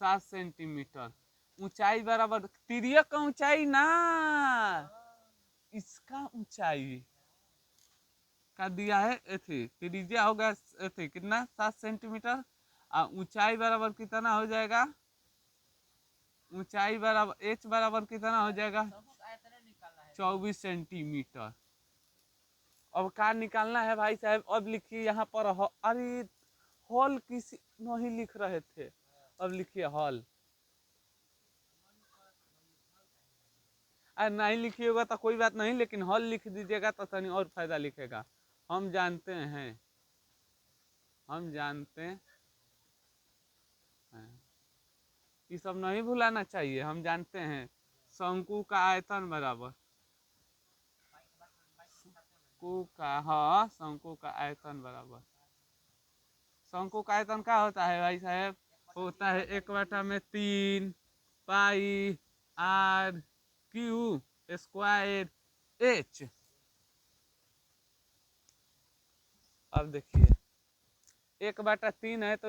7 सेंटीमीटर, ऊंचाई बराबर, तिर्यक का ऊंचाई ना, इसका ऊंचाई का दिया है एथी, त्रिज्या हो गया एथी कितना 7 सेंटीमीटर, ऊंचाई बराबर कितना हो जाएगा, ऊंचाई बराबर एच बराबर कितना हो जाएगा 24 सेंटीमीटर। अब क्या निकालना है भाई साहब, अब लिखिए यहाँ पर अरे हॉल किसी नहीं लिख रहे थे, अब लिखिए हॉल, नहीं लिखिएगा तो कोई बात नहीं, लेकिन हॉल लिख दीजिएगा तो तनी और फायदा लिखेगा। हम जानते हैं, हम जानते हैं, ये सब नहीं भुलाना चाहिए। हम जानते हैं शंकु का आयतन बराबर, शंकु का, हाँ शंकु का आयतन बराबर, शंकु का आयतन क्या होता है भाई साहब, होता है 1/3 pi R Q square H. अब देखिए 1/3 है तो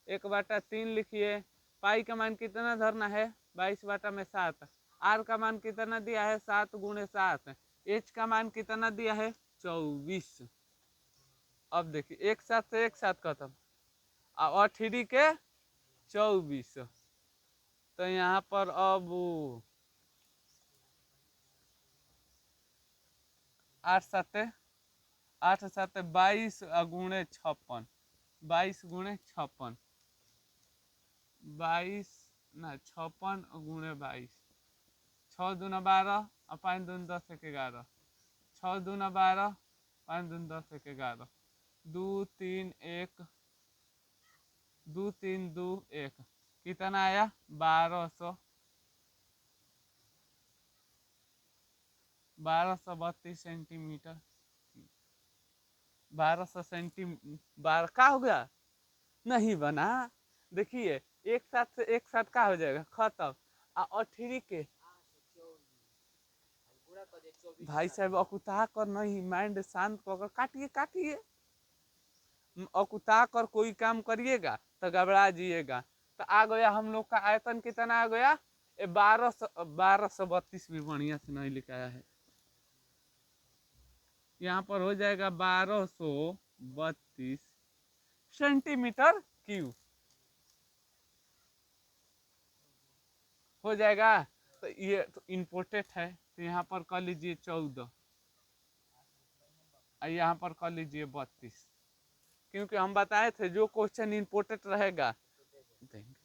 1/3 लिखिए, पाई का मान कितना धरना है 22/7, आर का मान कितना दिया है 7 × 7, एच का मान कितना दिया है 24। अब देखिए एक साथ से एक साथ खत्म, और 3 के 24, तो यहाँ पर अब 8 7 8 7 22 गुणे 56, 22 गुणे 56, 22 ना 56 गुणे 22, 6 दूना 12 और 5 दूना 10 एक 11, 6 दूना 12, 5 दूना 10 एक 11, 2 3 1, 2 3 2 1, कितना आया 1200, 1232 सेंटीमीटर, 1200 सेंटीमीटर। 12 का हो गया, नहीं बना। देखिए एक साथ से एक साथ का हो जाएगा खत्म। और थ्री के भाई साहब अकुता कर नहीं, माइंड शांत कर, काटिए काटिए। अकुता कर कोई काम करिएगा तो घबरा जाइएगा। तो आ गया हम लोग का आयतन कितना आ गया, 1232 भी बढ़िया से नहीं लिखाया है, यहाँ पर हो जाएगा 1232 सेंटीमीटर क्यूब हो जाएगा। तो ये तो इम्पोर्टेड है, तो यहाँ पर कर लीजिए 14, और यहाँ पर कर लीजिए 32, क्योंकि हम बताए थे जो क्वेश्चन इम्पोर्टेंट रहेगा देंगे,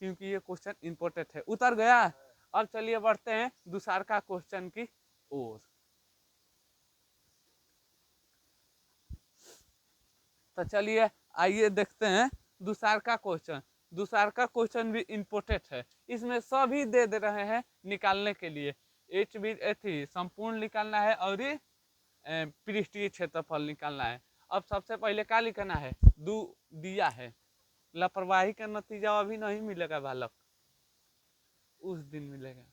क्योंकि ये क्वेश्चन इम्पोर्टेंट है। उतर गया। अब चलिए बढ़ते हैं दूसरा का क्वेश्चन की ओर। तो चलिए आइए देखते हैं दूसरा का क्वेश्चन। दूसरा का क्वेश्चन भी इम्पोर्टेंट है, इसमें सभी दे रहे हैं निकालने के लिए। एच भी थी संपूर्ण निकालना है और पृष्ठीय क्षेत्रफल निकालना है। अब सबसे पहले क्या लिखना है, दिया है। लापरवाही का नतीजा अभी नहीं मिलेगा बालक, उस दिन मिलेगा।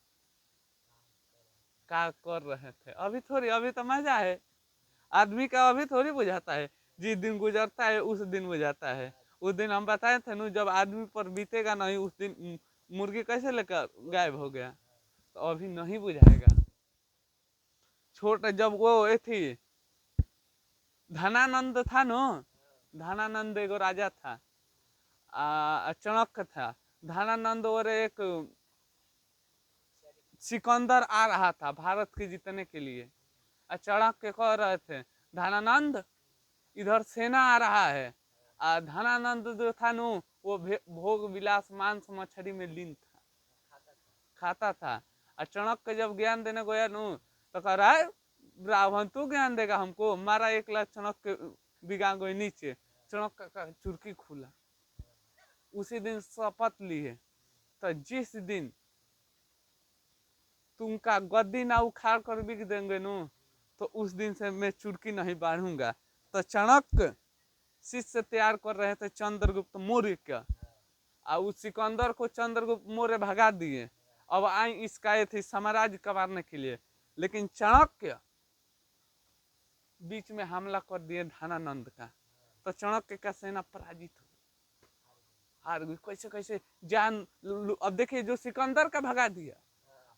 क्या कर रहे थे अभी थोड़ी, अभी तो मजा है। आदमी का अभी थोड़ी बुझाता है, जिस दिन गुजरता है उस दिन बुझाता है। उस दिन हम बताए थे ना, जब आदमी पर बीतेगा नहीं उस दिन मुर्गी कैसे लेकर गायब हो गया, तो अभी नहीं बुझाएगा। छोटे जब वो थी धनानंद था नो, धनानंद एगो राजा था, चाणक्य था। धनानंद और एक सिकंदर आ रहा था भारत के जीतने के लिए। चाणक्य कह रहे थे धनानंद इधर सेना आ रहा है। धनानंद जो था नु वो भोग विलास मांस मछली में लीन था, खाता था। चाणक्य जब ज्ञान देने गया नु तो कह रहा है रावण तू ज्ञान देगा हमको, मारा 1 लाख चाणक्य बिगा गए नीचे, चाणक्य का चुरकी खुला। उसी दिन शपथ ली है, तो जिस दिन तुमका गद्दी ना उखाड़ कर बिक देंगे नु, तो उस दिन से मैं चुरकी नहीं बांधूंगा। तो चाणक्य शिष्य तैयार कर रहे थे चंद्रगुप्त मौर्य का, और उस सिकंदर को चंद्रगुप्त मौर्य भगा दिए। अब आई इसका ये थी साम्राज्य कबारने के लिए, लेकिन चाणक्य बीच में हमला कर दिए धनानंद का, तो चाणक्य का सेना पराजित हो हार गई। कैसे कैसे जान, अब देखिए जो सिकंदर का भगा दिया,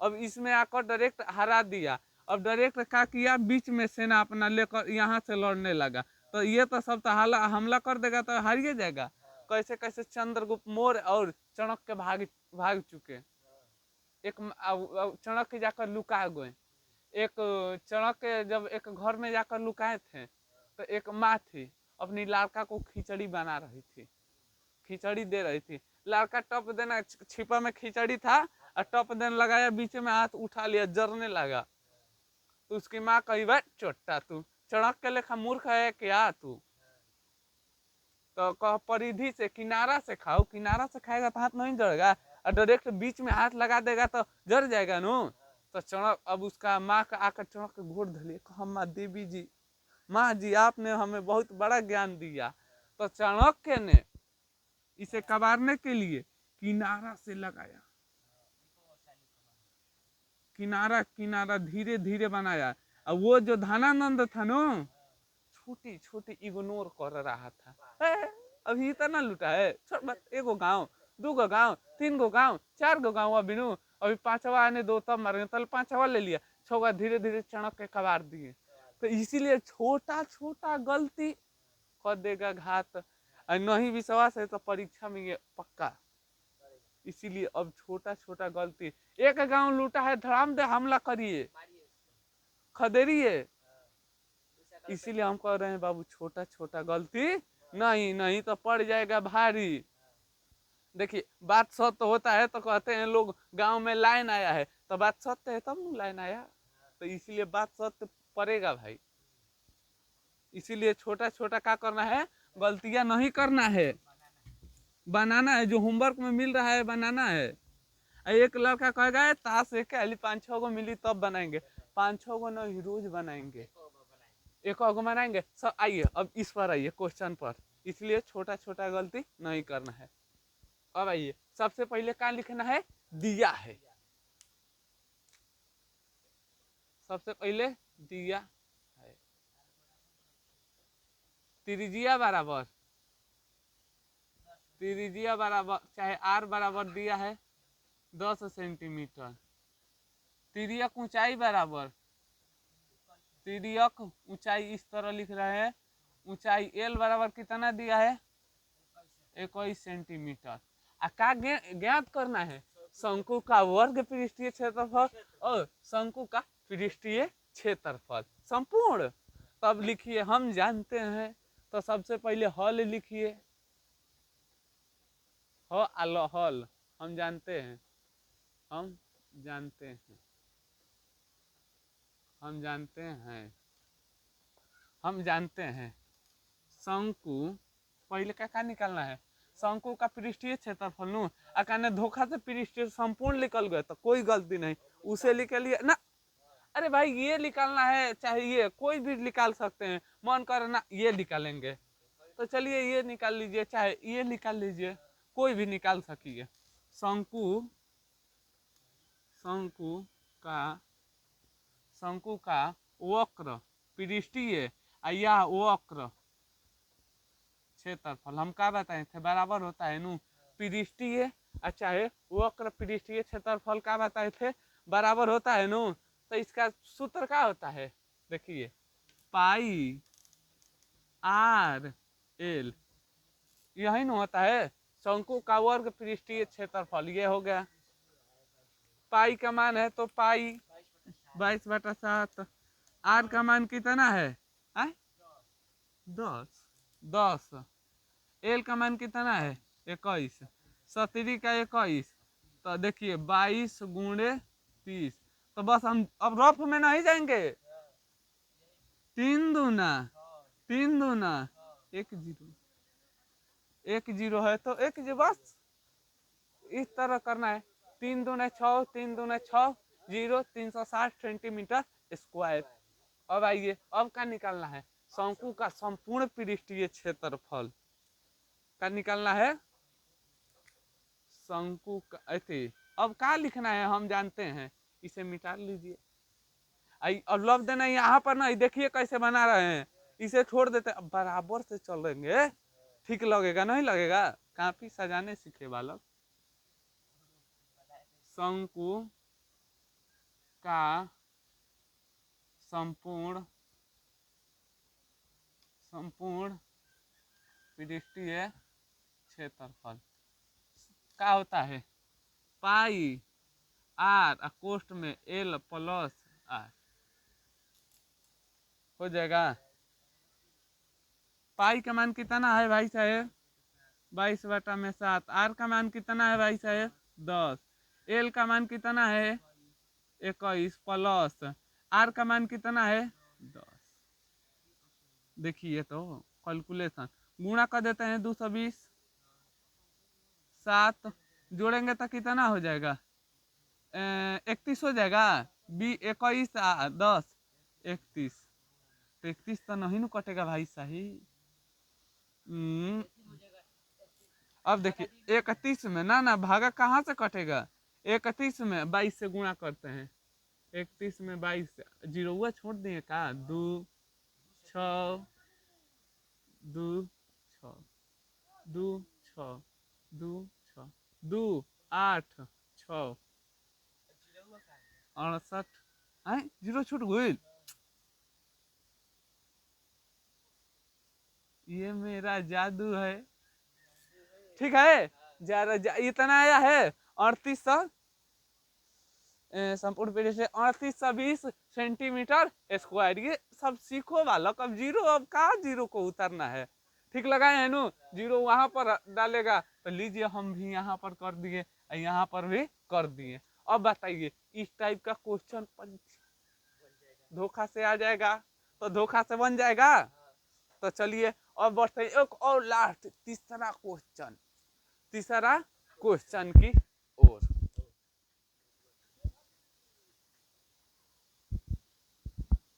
अब इसमें आकर डायरेक्ट हरा दिया। अब डायरेक्ट क्या किया, बीच में सेना अपना लेकर यहाँ से लड़ने लगा, तो ये तो सब तो हमला कर देगा तो हारिए जाएगा। कैसे कैसे चंद्रगुप्त मौर्य और चाणक्य भाग भाग चुके। एक चाणक्य जाकर लुका गए। एक चाणक्य जब एक घर में जाकर लुकाए थे, तो एक माँ थी अपनी लड़का को खिचड़ी बना रही थी, खिचड़ी दे रही थी। लड़का टप देना, छिपा में खिचड़ी था और टप देने लगाया, बीच में हाथ उठा लिया, जरने लगा। तो उसकी माँ कही भाई चोट्टा तू चाणक्य लेखा मूर्ख है क्या तू, तो कह परिधि से किनारा से खाओ, किनारा से खाएगा तो हाथ नहीं जड़ेगा, और डायरेक्ट बीच में हाथ लगा देगा तो जड़ जाएगा नो। तो चणक अब उसका माँ का आकर चणक के घोड़ धलिए, कहा माँ देवी जी, माँ जी आपने हमें बहुत बड़ा ज्ञान दिया। तो चाणक्य ने इसे कबारने के लिए किनारा से लगाया, किनारा किनारा धीरे धीरे बनाया। और वो जो धनानंद था नो, छोटी छोटी इग्नोर कर रहा था। अभी इतना लुटा है, एगो गाँव, 2 गो गाँव, 3 गो गाँव, 4 गो गाँव, अभी नु अभी 5वां आने दो तब मारेंगे, तल 5वां ले लिया, 6वां धीरे धीरे चणक के कबार दिए। तो इसीलिए छोटा छोटा गलती कर देगा घात, और नहीं विश्वास है तो परीक्षा में ये पक्का। इसीलिए अब छोटा छोटा गलती, एक गांव लूटा है धड़ाम दे हमला करिए, खदेरिए, इसीलिए हम कह रहे हैं बाबू छोटा छोटा गलती नहीं, नहीं तो पड़ जाएगा भारी। देखिए बात सत्य होता है तो कहते हैं लोग गांव में लाइन आया है, तो बात सत्य है तब न लाइन आया, तो इसीलिए बात सत्य पड़ेगा भाई। इसीलिए छोटा छोटा क्या करना है, गलतियां नहीं करना है, बनाना है, जो होमवर्क में मिल रहा है बनाना है। एक लड़का कहेगा ताश एक खाली 5-6 गो मिली तब बनाएंगे, 5-6 गो नहीं रोज बनाएंगे, एक गो बनाएंगे सब। आइए अब इस पर आइए क्वेश्चन पर, इसलिए छोटा छोटा गलती नहीं करना है। अब आइए सबसे पहले क्या लिखना है, दिया है, सबसे पहले दिया है, त्रिज्या बराबर, त्रिज्या बराबर चाहे आर बराबर दिया है 10 सेंटीमीटर, तिर्यक ऊंचाई बराबर, तिर्यक ऊंचाई इस तरह लिख रहे हैं, ऊंचाई एल बराबर कितना दिया है 21 सेंटीमीटर। का ज्ञात करना है शंकु का वर्ग पृष्ठीय क्षेत्रफल और शंकु का पृष्ठीय क्षेत्रफल संपूर्ण। तब लिखिए हम जानते हैं, तो सबसे पहले हल लिखिए, हल हम जानते हैं, हम जानते हैं, हम जानते हैं, हम जानते हैं शंकु, पहले क्या निकालना है शंकु का पृष्ठीय क्षेत्रफल नु, अकाने धोखा से पृष्ठीय संपूर्ण निकल गए तो कोई गलती नहीं, उसे निकालिए ना। अरे भाई ये निकालना है, चाहे ये कोई भी निकाल सकते हैं, मन करे ना ये निकालेंगे, तो चलिए ये निकाल लीजिए, चाहे ये निकाल लीजिए, कोई भी निकाल सकिए। शंकु, शंकु का, शंकु का वक्र पृष्ठीय या वक्र क्षेत्रफल हम क्या बताए थे, बराबर होता है नु पृष्ठीय, अच्छा है वक्र पृष्ठीय क्षेत्रफल क्या बताए थे, बराबर होता है नु। तो इसका सूत्र क्या होता है, देखिए पाई आर एल, यही न होता है शंकु का वर्ग पृष्ठीय क्षेत्रफल, ये हो गया। पाई का मान है तो पाई 22/7, आर का मान कितना है 10, 10, एल का मान कितना है 21, 17 का 21, तो देखिए 22 गुणे 30, तो बस हम अब रफ में नहीं जाएंगे, 3 दूना 3 दूना 1 0, 1 0 है तो 1 0, बस इस तरह करना है, 3 दूना 6, 3 दूना 6, 0, 360 सेंटीमीटर स्क्वायर। अब आइए अब क्या निकालना है, शंकु का संपूर्ण पृष्ठीय क्षेत्रफल का निकालना है, शंकु का ऐसे। अब क्या लिखना है हम जानते हैं, इसे मिटा लीजिए, और लव देना यहाँ पर ना, देखिए कैसे बना रहे हैं, इसे छोड़ देते, अब बराबर से चलेंगे, ठीक लगेगा नहीं लगेगा, काफी सजाने सीखे बालक। शंकु का संपूर्ण, संपूर्ण पृष्ठीय क्षेत्रफल क्या होता है, पाई आर कोष्ठ में एल प्लस आर हो जाएगा। पाई का मान कितना है भाई साहेब 22/7, आर का मान कितना है भाई साहेब 10, एल का मान कितना है 21 प्लस आर का मान कितना है 10। देखिए तो कैलकुलेशन गुणा कर देते हैं, 220, 7 जोड़ेंगे तो कितना हो जाएगा 31 हो जाएगा, 21 10 31, तो 31 तो नहीं न कटेगा भाई साहब। अब देखिए 31 में ना भागा कहाँ से कटेगा, 31 में 22 से गुणा करते हैं, 31 में 22 जीरो छोड़ दिए का, 2 6 2 6 2 6 2 6 2 8 6 68, जीरो छूट गई, ये मेरा जादू है, ठीक है, इतना आया है 3800, संपूर्ण पीढ़ी से 3820 सेंटीमीटर स्क्वायर। ये सब सीखो बालक। अब जीरो, अब कहाँ जीरो को उतरना है, ठीक लगाए है नु, जीरो वहां पर डालेगा तो लीजिए हम भी यहाँ पर कर दिए, यहाँ पर भी कर दिए। अब बताइए इस टाइप का क्वेश्चन धोखा से आ जाएगा तो धोखा से बन जाएगा। तो चलिए अब बढ़ते हैं एक और लास्ट तीसरा क्वेश्चन की ओर।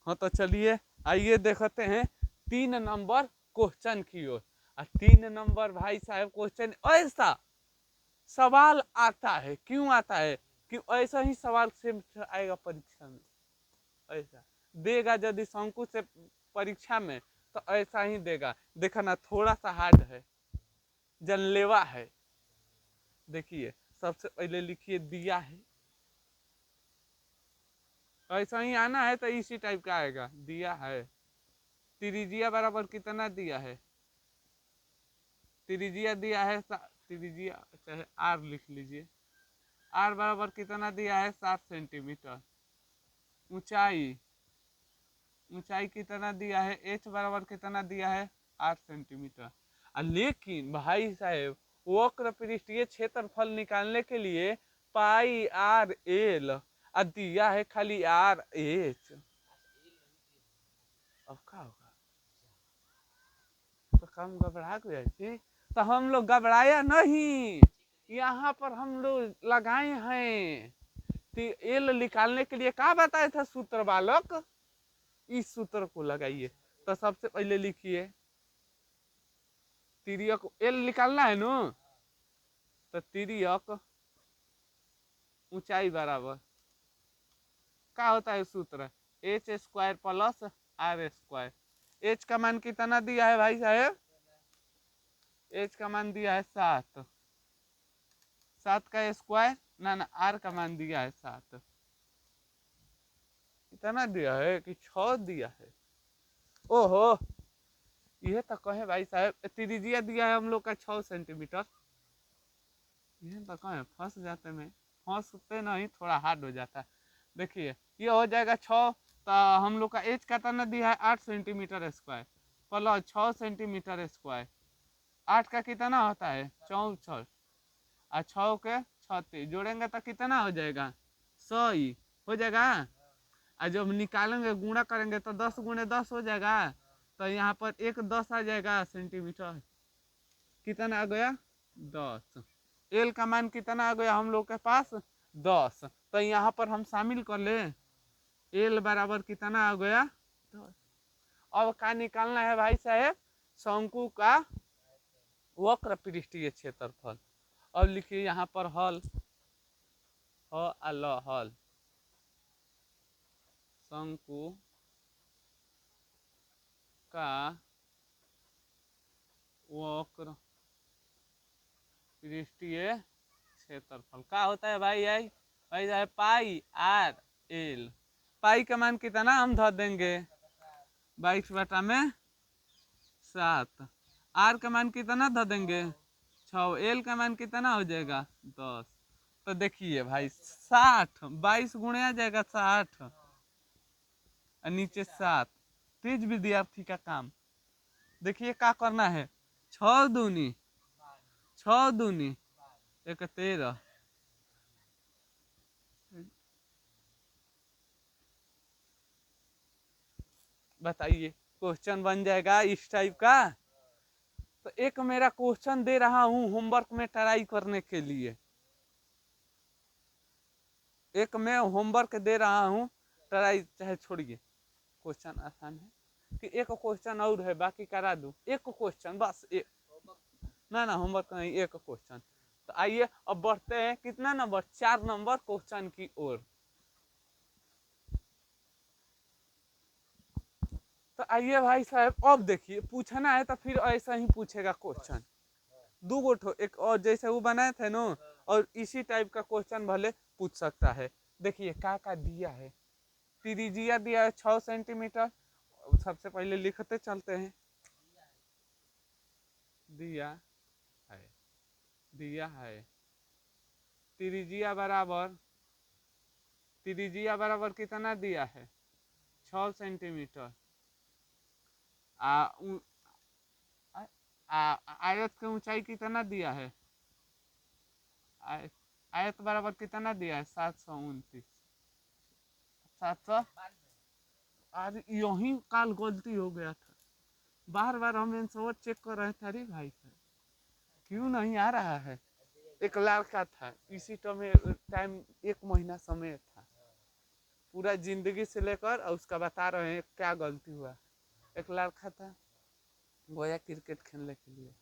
हाँ तो चलिए आइए देखते हैं 3 नंबर क्वेश्चन की ओर। 3 नंबर भाई साहब क्वेश्चन ऐसा सवाल आता है, क्यों आता है कि ऐसा ही सवाल से आएगा परीक्षा में, ऐसा देगा यदि शंकु से परीक्षा में तो ऐसा ही देगा। देखना थोड़ा सा हार्ड है, जानलेवा है। देखिए सबसे पहले लिखिए दिया है, ऐसा ही आना है तो इसी टाइप का आएगा। दिया है त्रिज्या बराबर कितना दिया है, त्रिज्या दिया है त्रिज्या चाहे आर लिख लीजिए, आर बराबर कितना दिया है 7 सेंटीमीटर। ऊंचाई, ऊंचाई कितना दिया है, एच बराबर कितना दिया है 8 सेंटीमीटर। लेकिन भाई साहब वक्र पृष्ठीय क्षेत्रफल निकालने के लिए पाई आर एल दिया है खाली आर एच। अब क्या होगा, तो कम घबरा गए थी, तो हम लोग घबराया नहीं, यहाँ पर हम लोग लगाए हैं। तो एल निकालने के लिए क्या बताया था सूत्र बालक, इस सूत्र को लगाइए। तो सबसे पहले लिखिए तिर्यक एल निकालना है नो, तो तिर्यक ऊंचाई बराबर क्या होता है सूत्र, H square plus R square. H का मान कितना दिया है भाई साहब, एच का मान दिया है 7, 7 का स्क्वायर ना आर का मान दिया है 7, कितना दिया है कि 6 दिया है। ओहो ये तो कहे भाई साहब, त्रिज्या दिया है हम लोग का 6 सेंटीमीटर। ये तो कहे फंस जाते में, फंसते नहीं, थोड़ा हार्ड हो जाता है। देखिए ये हो जाएगा 6, तो हम लोग का एच कितना दिया है 8 centimetre square plus 6 centimetre square. 8 का कितना होता है 64, और 6 के 36 जोड़ेंगे तो कितना हो जाएगा 100 ही हो जाएगा। और जब निकालेंगे गुणा करेंगे तो 10 गुणे 10 हो जाएगा, तो यहाँ पर एक 10 आ जाएगा सेंटीमीटर। कितना आ गया 10। एल का मान कितना आ गया हम लोग के पास 10, तो यहाँ पर हम शामिल कर ले, एल बराबर कितना आ गया 10। अब क्या निकालना है भाई साहेब, शंकु का वक्र पृष्ठीय क्षेत्रफल। अब लिखिए यहाँ पर हल हल शंकु का वक्र पृष्ठीय क्षेत्रफल क्या होता है भाई भाई साहब, पाई आर एल। पाई का मान कितना हम धर देंगे 22/7, आर का मान कितना धर देंगे 6, एल का मान कितना हो जाएगा 10। तो देखिए भाई 60, 22 गुणे आ जाएगा 60 और नीचे 7। तेज विद्यार्थी का काम। देखिए क्या करना है, 6 दूनी 6 दूनी 13, बताइए क्वेश्चन बन जाएगा इस टाइप का। तो एक मेरा क्वेश्चन दे रहा हूं होमवर्क में ट्राई करने के लिए, एक मैं होमवर्क दे रहा हूं ट्राई, चाहे छोड़िए क्वेश्चन आसान है कि एक क्वेश्चन और है बाकी करा दूं, एक क्वेश्चन बस एक, ना होमवर्क नहीं, एक क्वेश्चन। तो आइए अब बढ़ते हैं कितना नंबर 4 नंबर क्वेश्चन की ओर। तो आइए भाई साहब अब देखिए पूछना है तो फिर ऐसा ही पूछेगा क्वेश्चन, दो गो एक और जैसे वो बनाए थे नो, और इसी टाइप का क्वेश्चन भले पूछ सकता है। देखिए का दिया है, त्रिज्या दिया है 6 सेंटीमीटर। सबसे पहले लिखते चलते हैं, दिया है, दिया है त्रिज्या बराबर त्रिज्या बराबर कितना दिया है 6 सेंटीमीटर। आ, उ- आयत की ऊंचाई कितना दिया है आयत, आयत बराबर कितना दिया है 729 700। आज यही काल गलती हो गया था, बार बार हम आंसर चेक कर रहे थे, अरे भाई क्यों नहीं आ रहा है। एक लड़का था इसी टाइम 1 महीना समय था, पूरा जिंदगी से लेकर और उसका बता रहे हैं क्या गलती हुआ। एक लड़का था गोया क्रिकेट खेलने के लिए,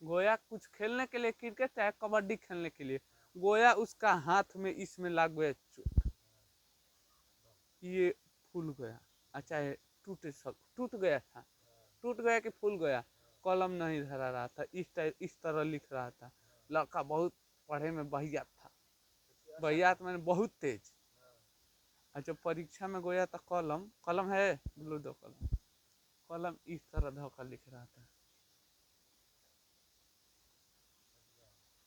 गोया कुछ खेलने के लिए क्रिकेट चाहे कबड्डी खेलने के लिए, गोया उसका हाथ में इसमें लग गया चोट, ये फूल गया। अच्छा ये टूट गया था, टूट गया कि फूल गया, कलम नहीं धरा रहा था, इस तरह लिख रहा था। लड़का बहुत पढ़े में बहियात था, बहियात मैंने बहुत तेज। और जब परीक्षा में गया तो कलम कलम है ब्लू दो कलम, कलम इस तरह धोखा लिख रहा था।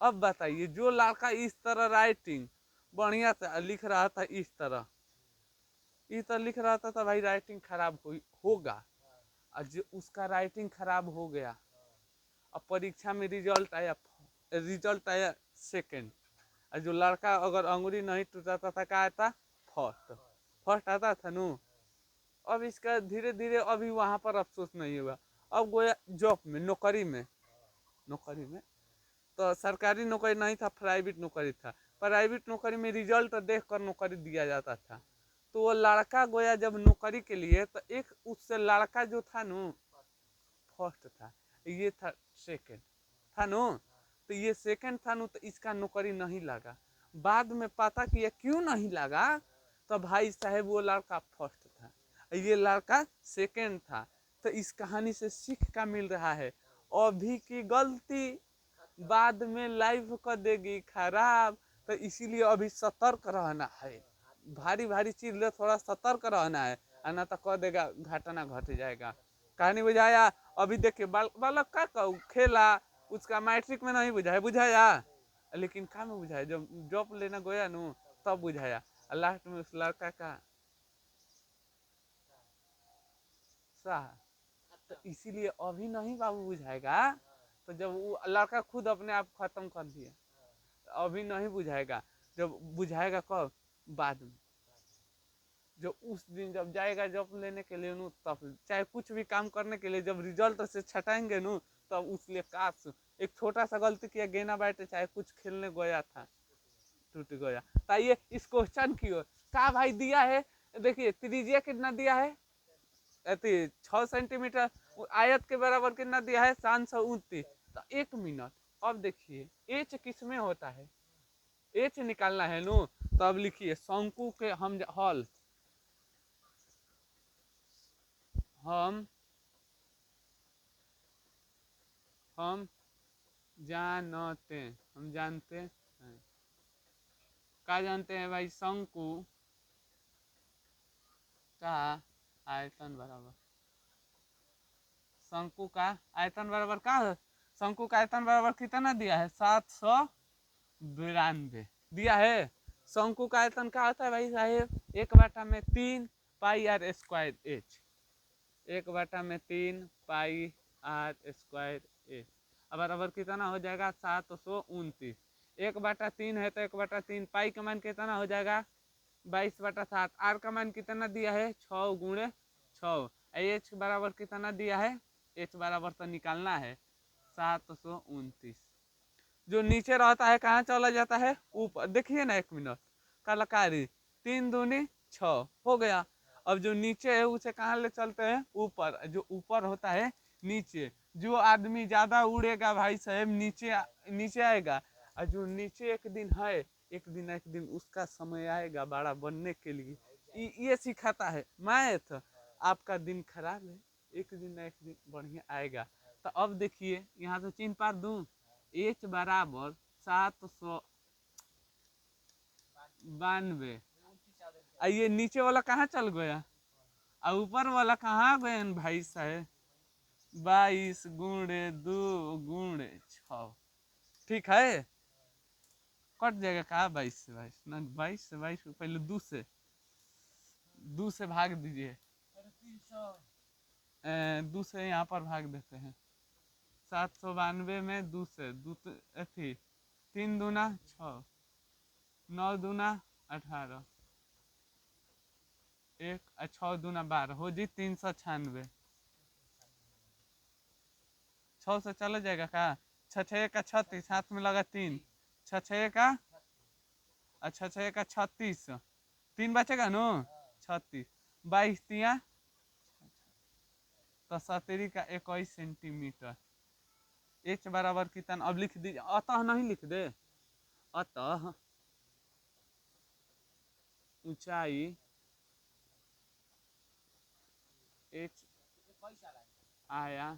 अब बताइए जो लड़का इस तरह राइटिंग बढ़िया से लिख रहा था, इस तरह लिख रहा था तो भाई राइटिंग खराब होगा। और जो उसका राइटिंग खराब हो गया, अब परीक्षा में रिजल्ट आया सेकंड। और जो लड़का अगर अंगुली नहीं टूटाता था क्या आता फर्स्ट, फर्स्ट आता था नु। अब इसका धीरे धीरे अभी वहां पर अफसोस नहीं हुआ, अब गया जॉब में, नौकरी में तो सरकारी नौकरी नहीं था, प्राइवेट नौकरी था। प्राइवेट नौकरी में रिजल्ट देख कर नौकरी दिया जाता था। तो वो लड़का गया जब नौकरी के लिए, तो एक उससे लड़का जो था नु फर्स्ट था, ये था सेकंड था नु। तो ये सेकंड था नु, तो इसका नौकरी नहीं लगा। बाद में पता किया क्यों नहीं लगा, तो भाई साहब वो लड़का फर्स्ट था, ये लड़का सेकंड था। तो इस कहानी से सीख का मिल रहा है, अभी की गलती बाद में लाइफ कर देगी खराब। तो इसीलिए अभी सतर्क रहना है, भारी भारी चीज ले थोड़ा सतर्क रहना है, ना तो कह देगा घटना घट जाएगा। कहानी बुझाया। अभी देखिए बालक का कहूँ खेला, उसका मैट्रिक में नहीं बुझाया, बुझाया लेकिन का में बुझाया, जब जॉब लेना गया नु तब बुझाया। लास्ट में उस लड़का का सहा। तो इसीलिए अभी नहीं बाबू बुझाएगा, तो जब वो लड़का खुद अपने आप खत्म कर दिया, अभी नहीं बुझाएगा। जब बुझाएगा कब, बाद में, जो उस दिन जब जाएगा जॉब लेने के लिए नु, तब चाहे कुछ भी काम करने के लिए जब रिजल्ट से छटाएंगे नु, तब उसलिए काश एक छोटा सा गलती किया, गेना बैठे चाहे कुछ खेलने गया था टूट गया। ताइए इस क्वेश्चन की ओर का भाई दिया है। देखिए त्रिज्या कितना दिया है, 6 सेंटीमीटर, आयत के बराबर कितना दिया है 729। तो 1 मिनट। अब देखिए एच किस में होता है, एच निकालना है नो। तो अब लिखिए शंकु के हम हम हम जानते हैं, क्या जानते हैं भाई, शंकु का आयतन बराबर, शंकु का आयतन बराबर का है, शंकु का आयतन बराबर कितना दिया है 792 दिया है। शंकु का आयतन क्या होता है भाई साहेब, 1/3 पाई r² h, 1/3 पाई r² h। अब बराबर कितना हो जाएगा 729। 1/3 है तो 1/3 पाई का मान कितना हो जाएगा 22/7। आर का मान कितना दिया है 6 × 6। एच बराबर कितना दिया है, एच बराबर तो निकालना है 729। जो नीचे रहता है कहाँ चला जाता है ऊपर, देखिए ना 1 मिनट कलाकारी, 3 दूनी 6 हो गया। अब जो नीचे है उसे कहाँ ले चलते हैं ऊपर, जो ऊपर होता है नीचे। जो आदमी ज्यादा उड़ेगा भाई साहब नीचे नीचे आएगा, और जो नीचे एक दिन उसका समय आएगा बड़ा बनने के लिए। ये सिखाता है मैथ। आपका दिन खराब है, एक दिन ना एक दिन बढ़िया आएगा। तो अब देखिए यहाँ से चिन्ह पार दूं, एच बराबर 792। ये नीचे वाला कहाँ चल गया, और ऊपर वाला कहाँ गए भाई साहब, 22 × 2 × 6। ठीक है। कट जाएगा कहा 22 से 22 ना, 22 को पहले 2 से भाग दीजिए। 2 से यहाँ पर भाग देते हैं। 792 में 2 से अथी 3 दूना 6, 9 दूना 18, 6 दूना 12 हो जी 396। 6 से चला जाएगा का? 6 का 36, हाथ में लगा 3, 6 का 6 का 36, 3 बचेगा नो 36, 22 तिया तो 70 का 21 सेंटीमीटर। एच बराबर कितना अब लिख दीजिए, अतः नहीं लिख दे, अतः ऊंचाई एच आया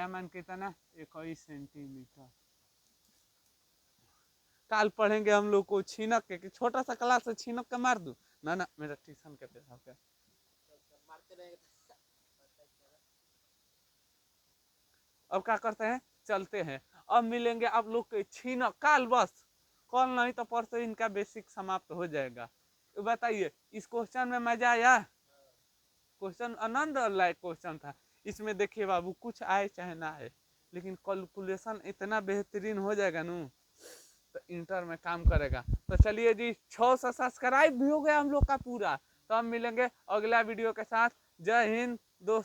मान कितना 21 सेंटीमीटर। काल पढ़ेंगे हम लोग को छीनक के, छोटा सा क्लास से छीनक के मार दूं ना ना, मेरा ट्यूशन के पैसा के अब क्या करते हैं, चलते हैं। अब मिलेंगे आप लोग के छीनक काल, बस कल नहीं तो परसों इनका बेसिक समाप्त हो जाएगा। तो बताइए इस क्वेश्चन में मजा आया? क्वेश्चन आनंद लायक क्वेश्चन था। इसमें देखिए बाबू कुछ आए चाहे ना आए, लेकिन कैलकुलेशन इतना बेहतरीन हो जाएगा नू तो इंटर में काम करेगा। तो चलिए जी 600 सब्सक्राइब भी हो गया हम लोग का पूरा। तो हम मिलेंगे अगला वीडियो के साथ। जय हिंद दोस्त।